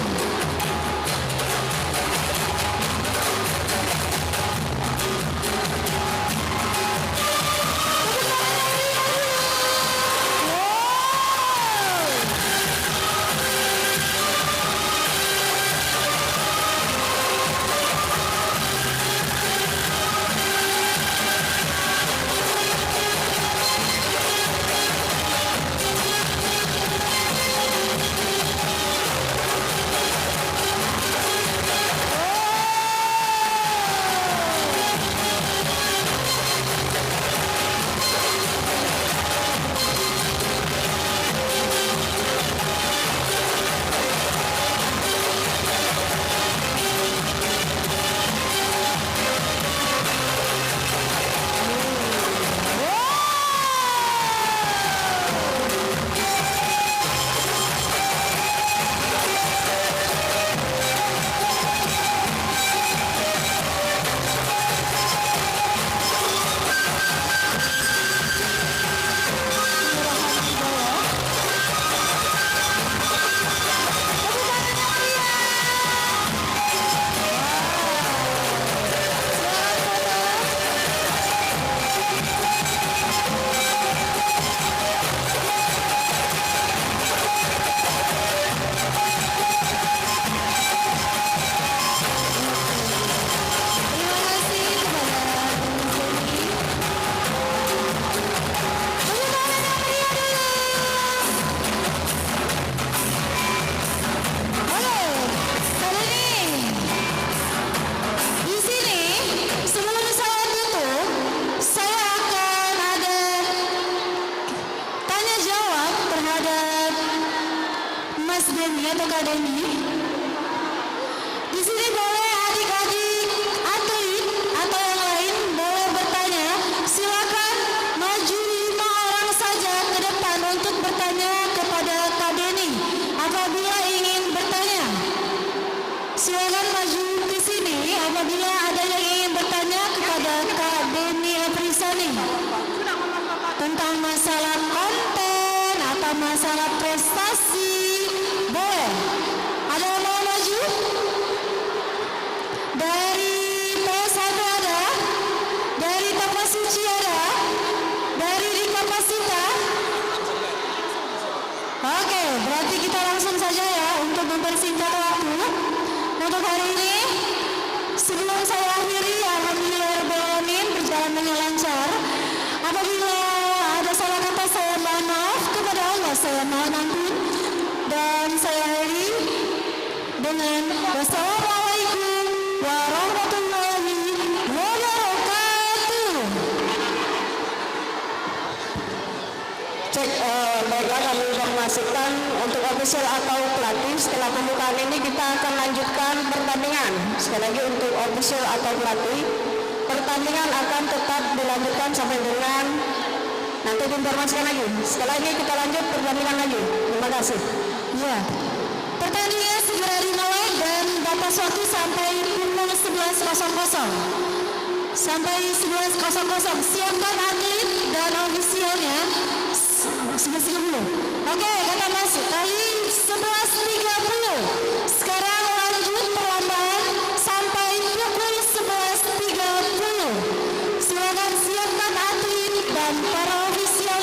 atau Kak Deni. Di sini boleh adik-adik atlet atau yang lain boleh bertanya. Silakan maju 5 orang saja ke depan untuk bertanya kepada Kak Deni. Apabila ingin bertanya, silakan maju ke sini apabila ada yang ingin bertanya kepada Kak Deni Aprisani tentang masalah konten atau masalah prestasi. Boleh. Ada yang mau maju? Dari PS1 ada? Dari Tapa Suci ada? Dari Rika Pasita? Oke, berarti kita langsung saja ya untuk mempersingkat waktu. Untuk hari ini, sebelum saya akhiri, alhamdulillahirobbilalamin berjalan dengan lancar. Apabila ada salah kata, saya mohon maaf kepada Allah, saya mohon ampun. Dan saya akhiri dengan wassalamualaikum warahmatullahi wabarakatuh. Cek, baiklah kami informasikan untuk official atau pelatih setelah pembukaan ini kita akan lanjutkan pertandingan. Sekali lagi untuk official atau pelatih, pertandingan akan tetap dilanjutkan sampai dengan nanti diinformasikan lagi. Sekali lagi kita lanjut pertandingan lagi. Terima kasih. Ya, pertandingan segera dimulai dan batas waktu sampai pukul 11.00. Sampai 11.00. Siapkan atlet dan ofisialnya. 11.30. Oke, kata masuk. Tadi 11.30. Sekarang lanjut perlombaan sampai pukul 11.30. Silakan siapkan atlet dan para ofisial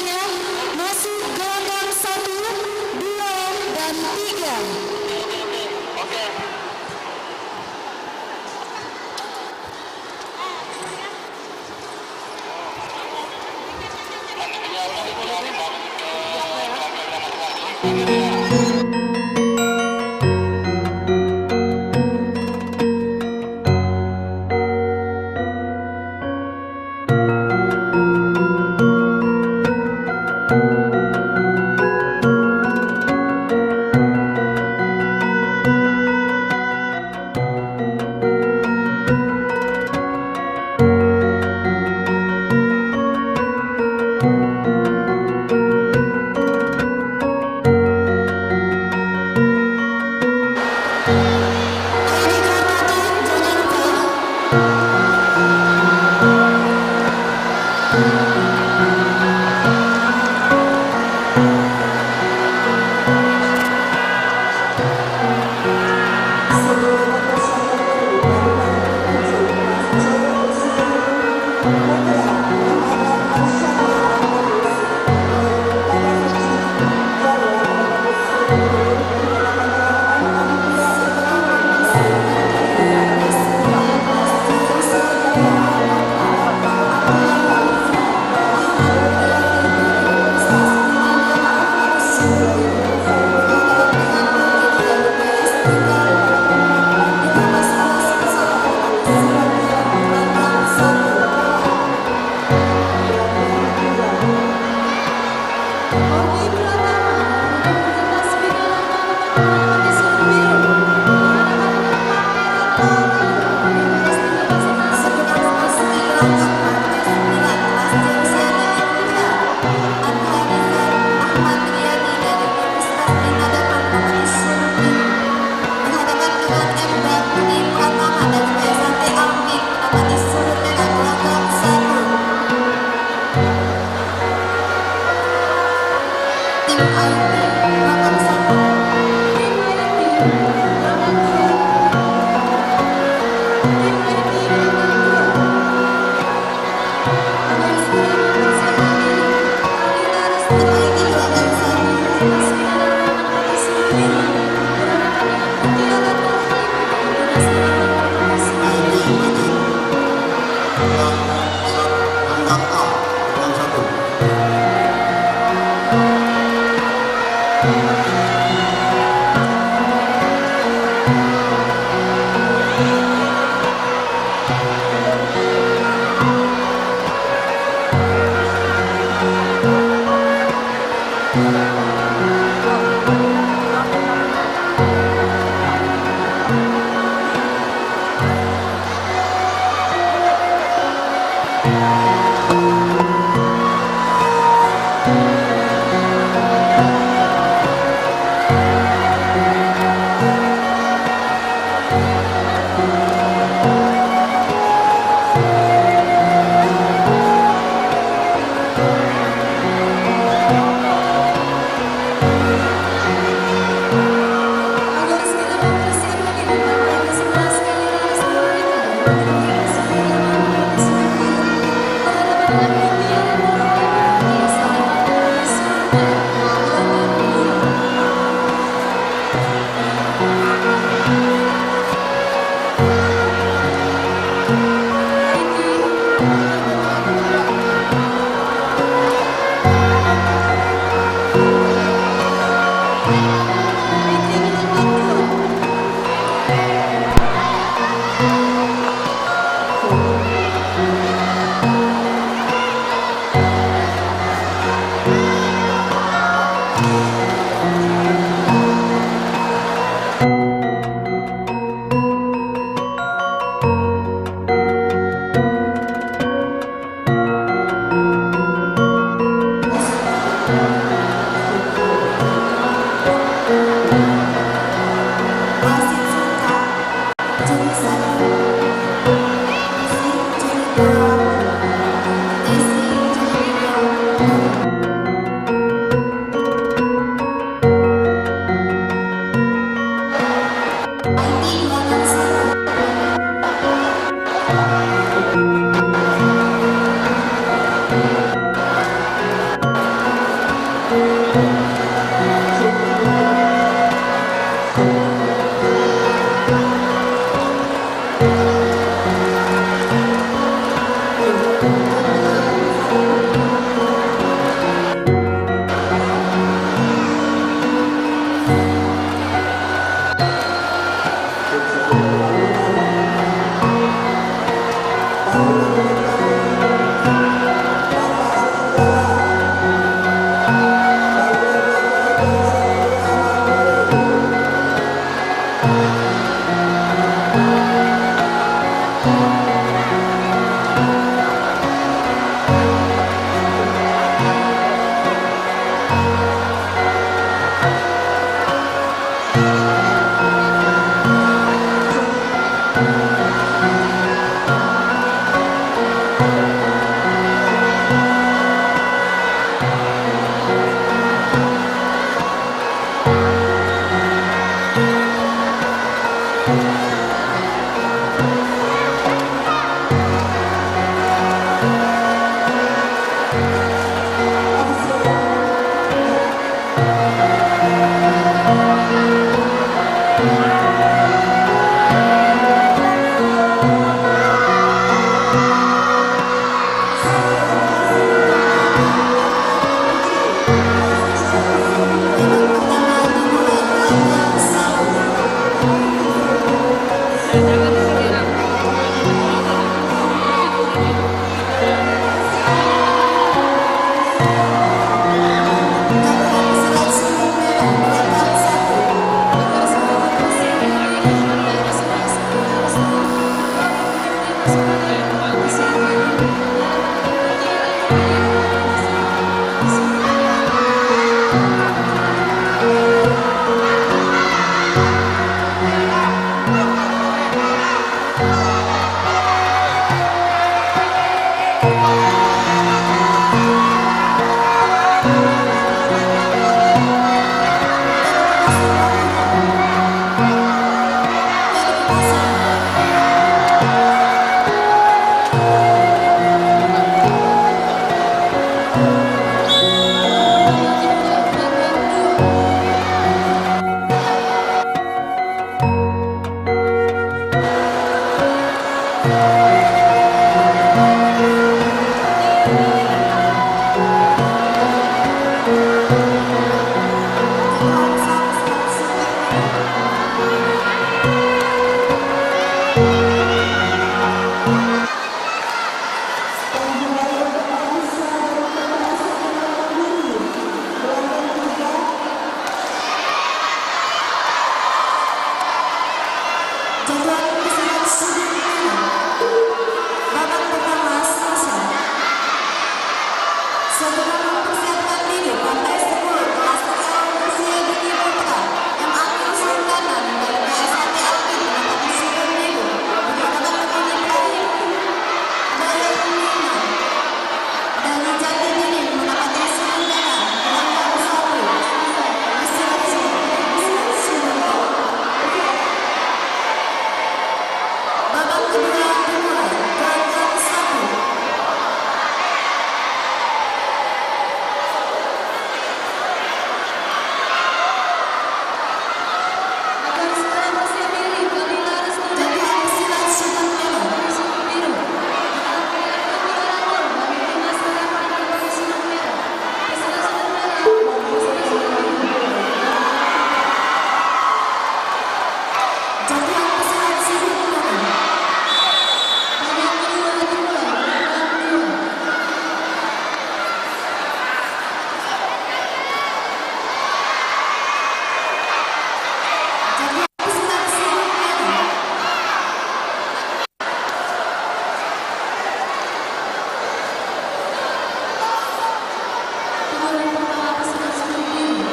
Hari Pertama Pasukan Sepuluh Biru.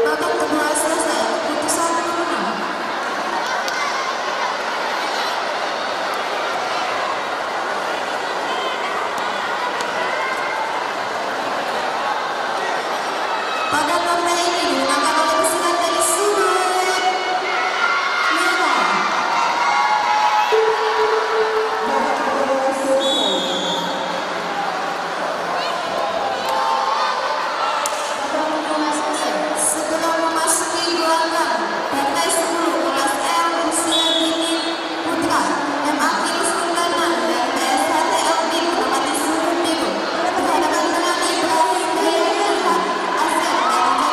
Babak kedua selesai, keputusan pemenang. Pada turnamen ini dimenangkan oleh pesilat dari sudut merah. Babak kedua selesai. Babak kedua selesai. Sebelum memasuki gelanggang, partai 10 kelas M usia dini putra MAK Sundana dan PSHT LB menempati sudut biru berhadapan dengan Ibrahim Hidayat Asep dari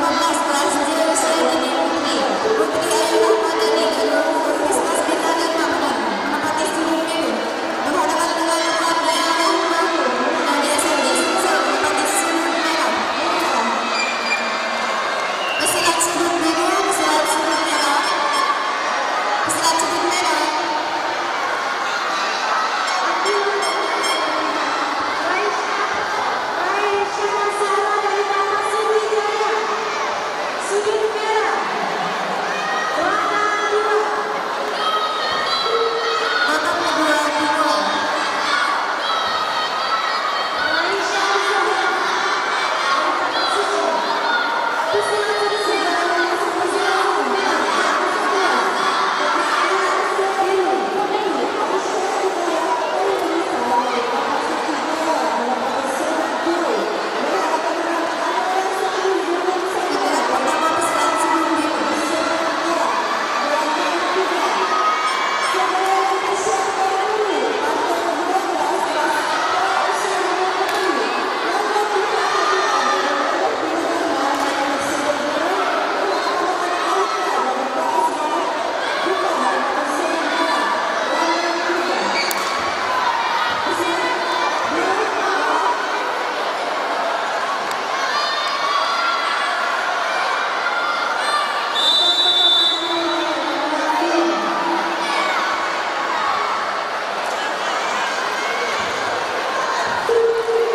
15 kelas D usia dini putri. Putri Ayu Rahmadani dari Universitas Bintang dan Makmur menempati sudut biru. Berhadapan dengan Fadlia Rahmanu dari SMD Sumsel menempati sudut merah. Pesilat sudut biru, pesilat sudut merah. Pesilat sudut merah. Babak kedua dimulai. Pembalap pertama pesilat sudut biru.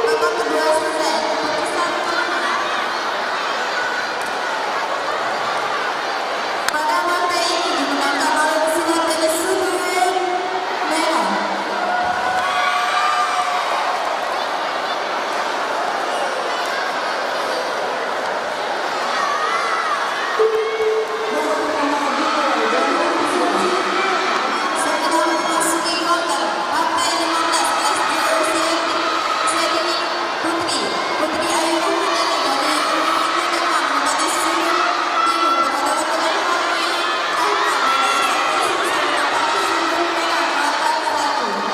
Babak kedua selesai. Keputusan kelima. Pada partai ini dimenangkan oleh pesilat dari sudut merah. Sebelum memasuki kuarter, partai 15 kelas D usia dini putri. Putri Ayu Rahmadani dari Universitas Demak menempati sudut biru. Berhadapan dengan Fadlia Rahman dari SMD Sumsel menempati sudut merah. Kuarter 1.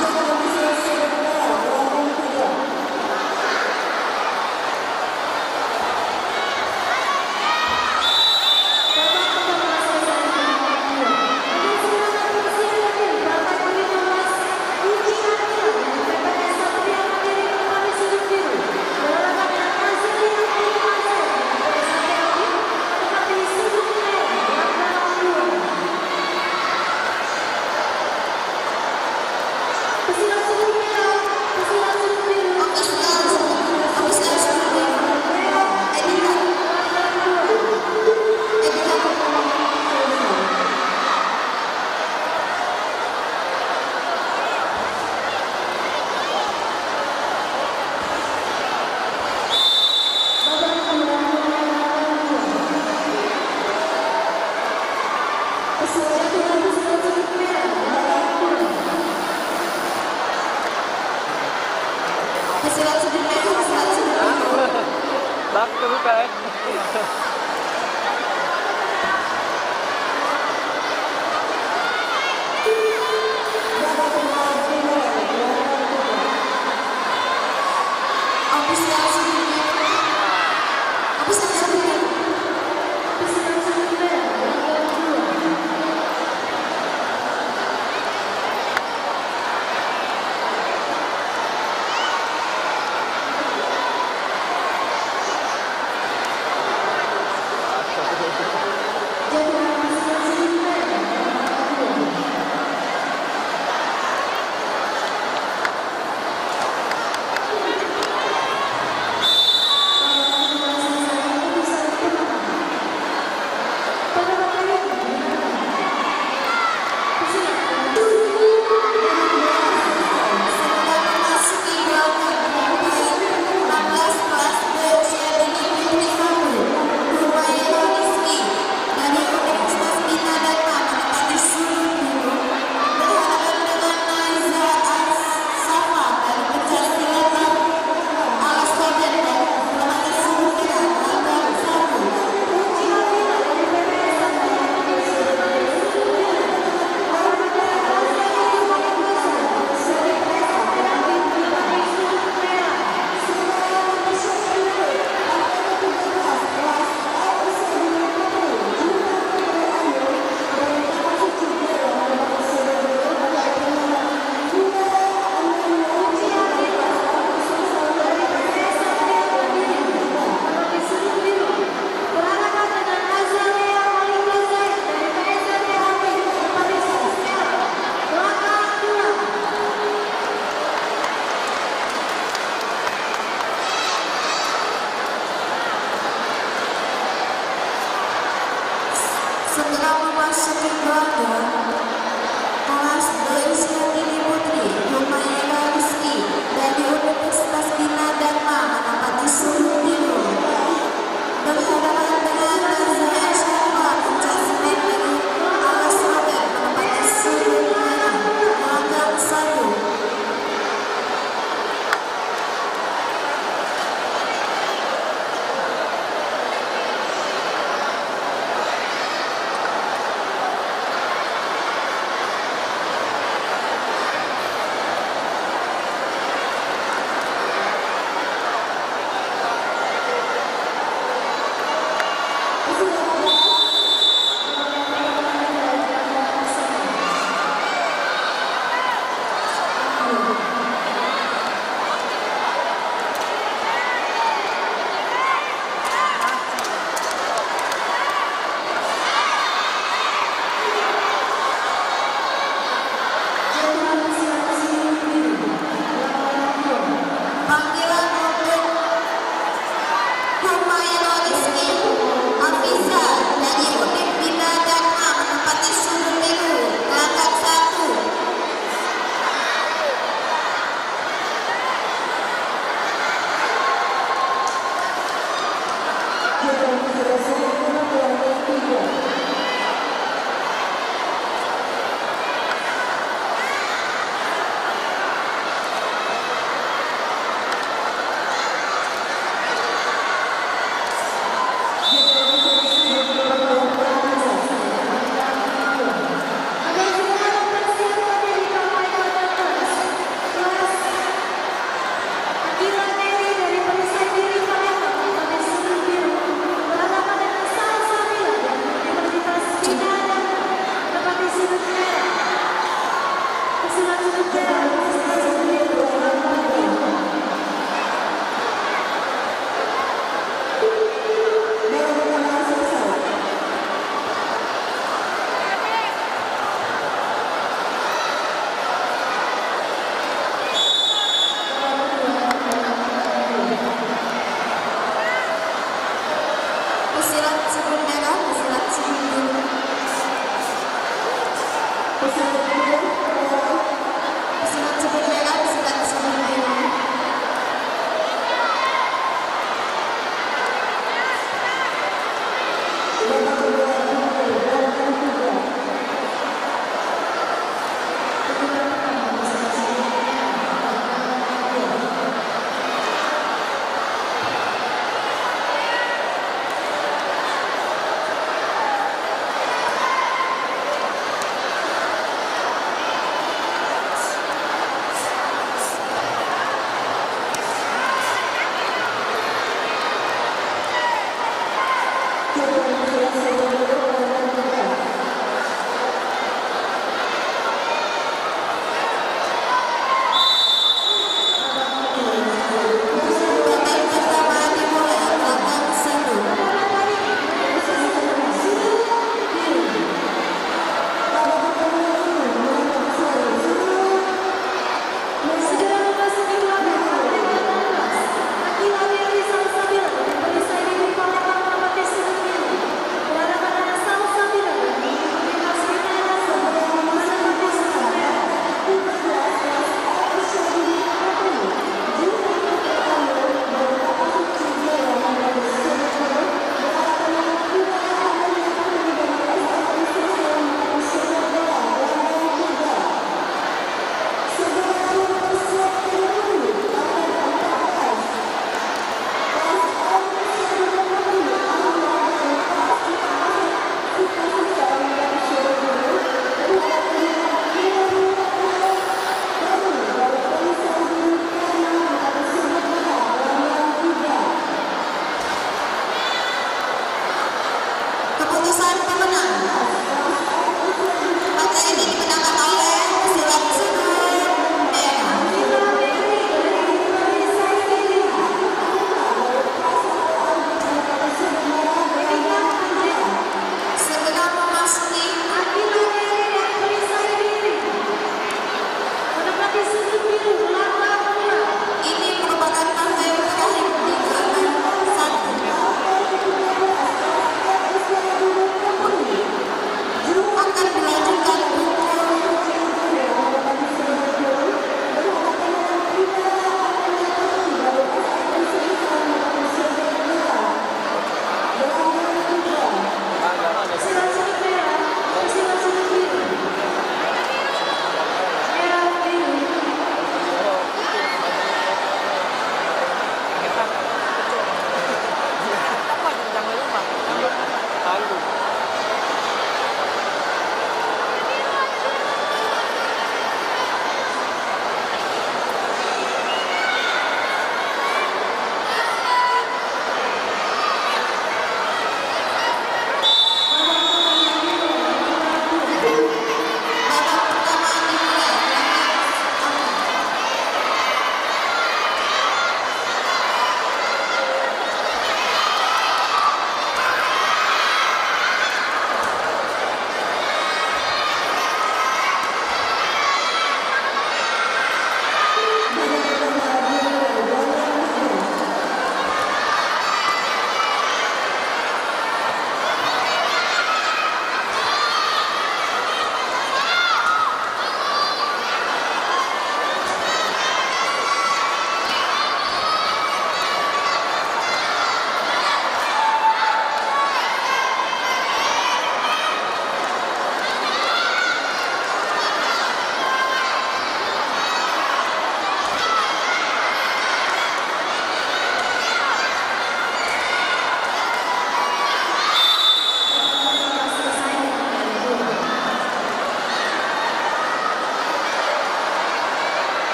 Ofisial sudut biru. Edilan. Pesilat sudut merah, pesilat sudut biru. Bakit ka buka eh? Ofisial sudut biru. Ofisial sudut biru. Pesilat Cibun merah, pesilat Cibun biru. Pesilat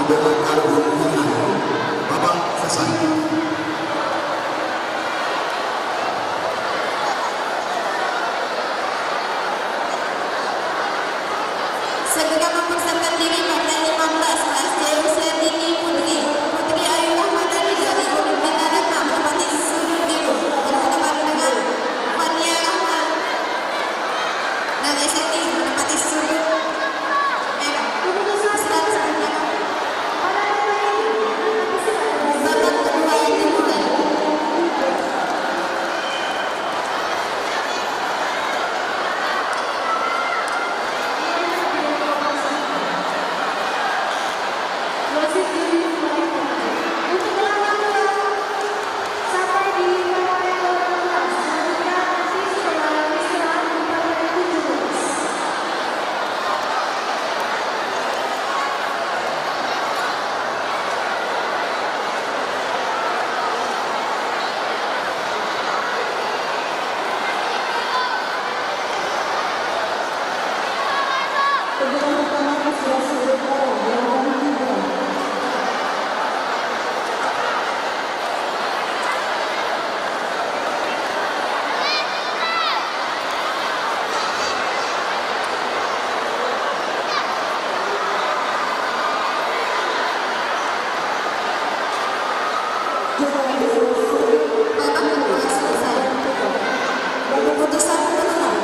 membela Kalbun Putri. Babak selesai. Segera mempersiapkan diri pada 15 KSJ usia dini Putri. Putri Ayu Rahmadani dari Pemimpinan Datang Bupati Sulut Biru berhadapan dengan Fania Rahman dari SMT Bupati Sulut Merah. Silakan sebentar. Babak kedua yang dimulai. Keputusan pemenang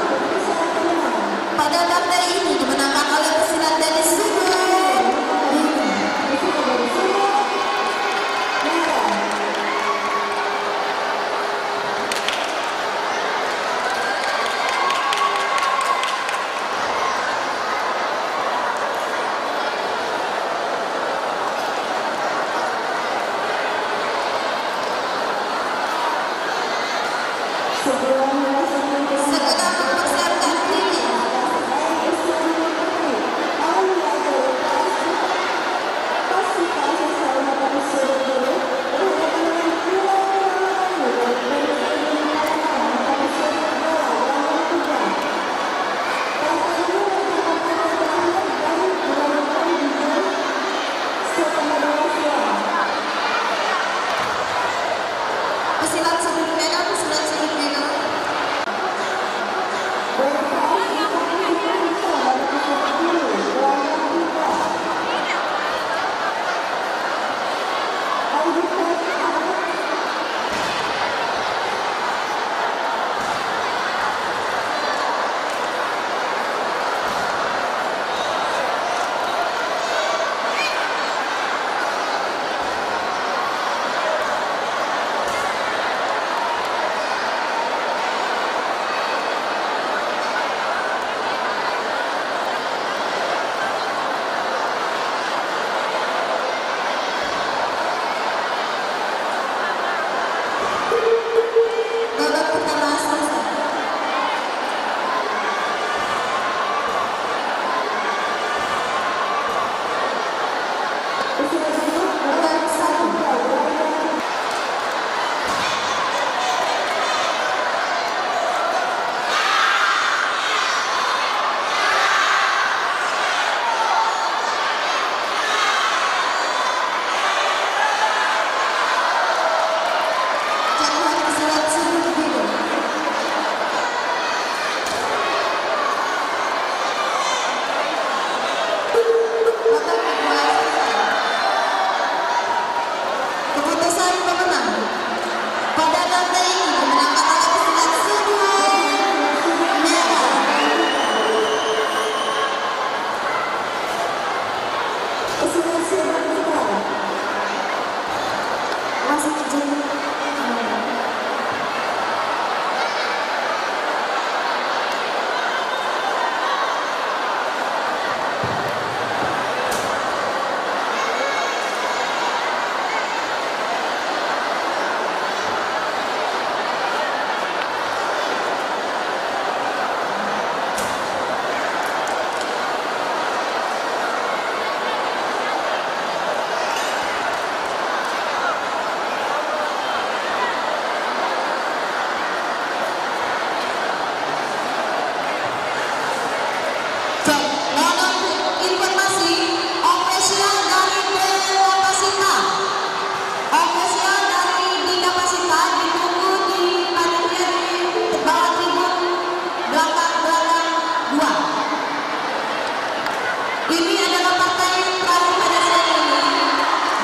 pada partai ini dimenangkan oleh pesilat dari Sulut Ini adalah partai yang terakhir pada seri ini.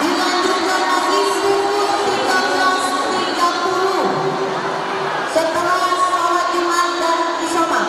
Dilanjutkan lagi pukul 13.30 setelah sholat Jumat dan isoma.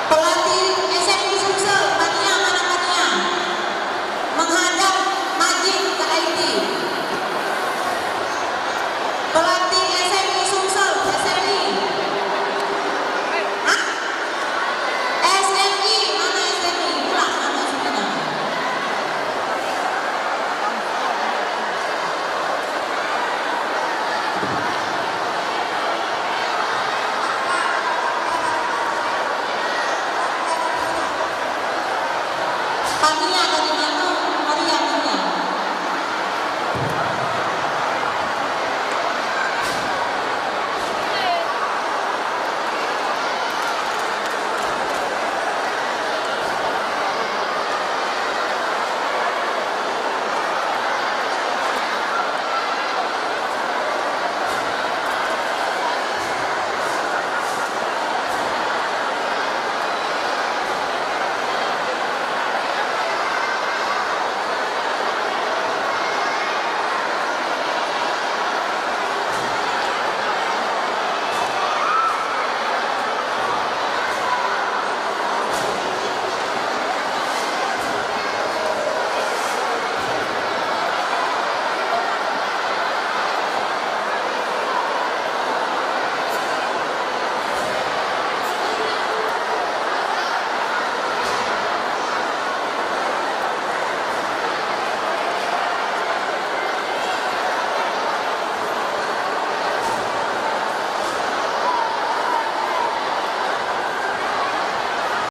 Pelatih SMI Sumsel, Mania mana Mania? Menghadap Majid ke IT. Pelatih SMI Sumsel, SMI. Hah? SMI, mana SMI? Pulang, mana SMI? Mania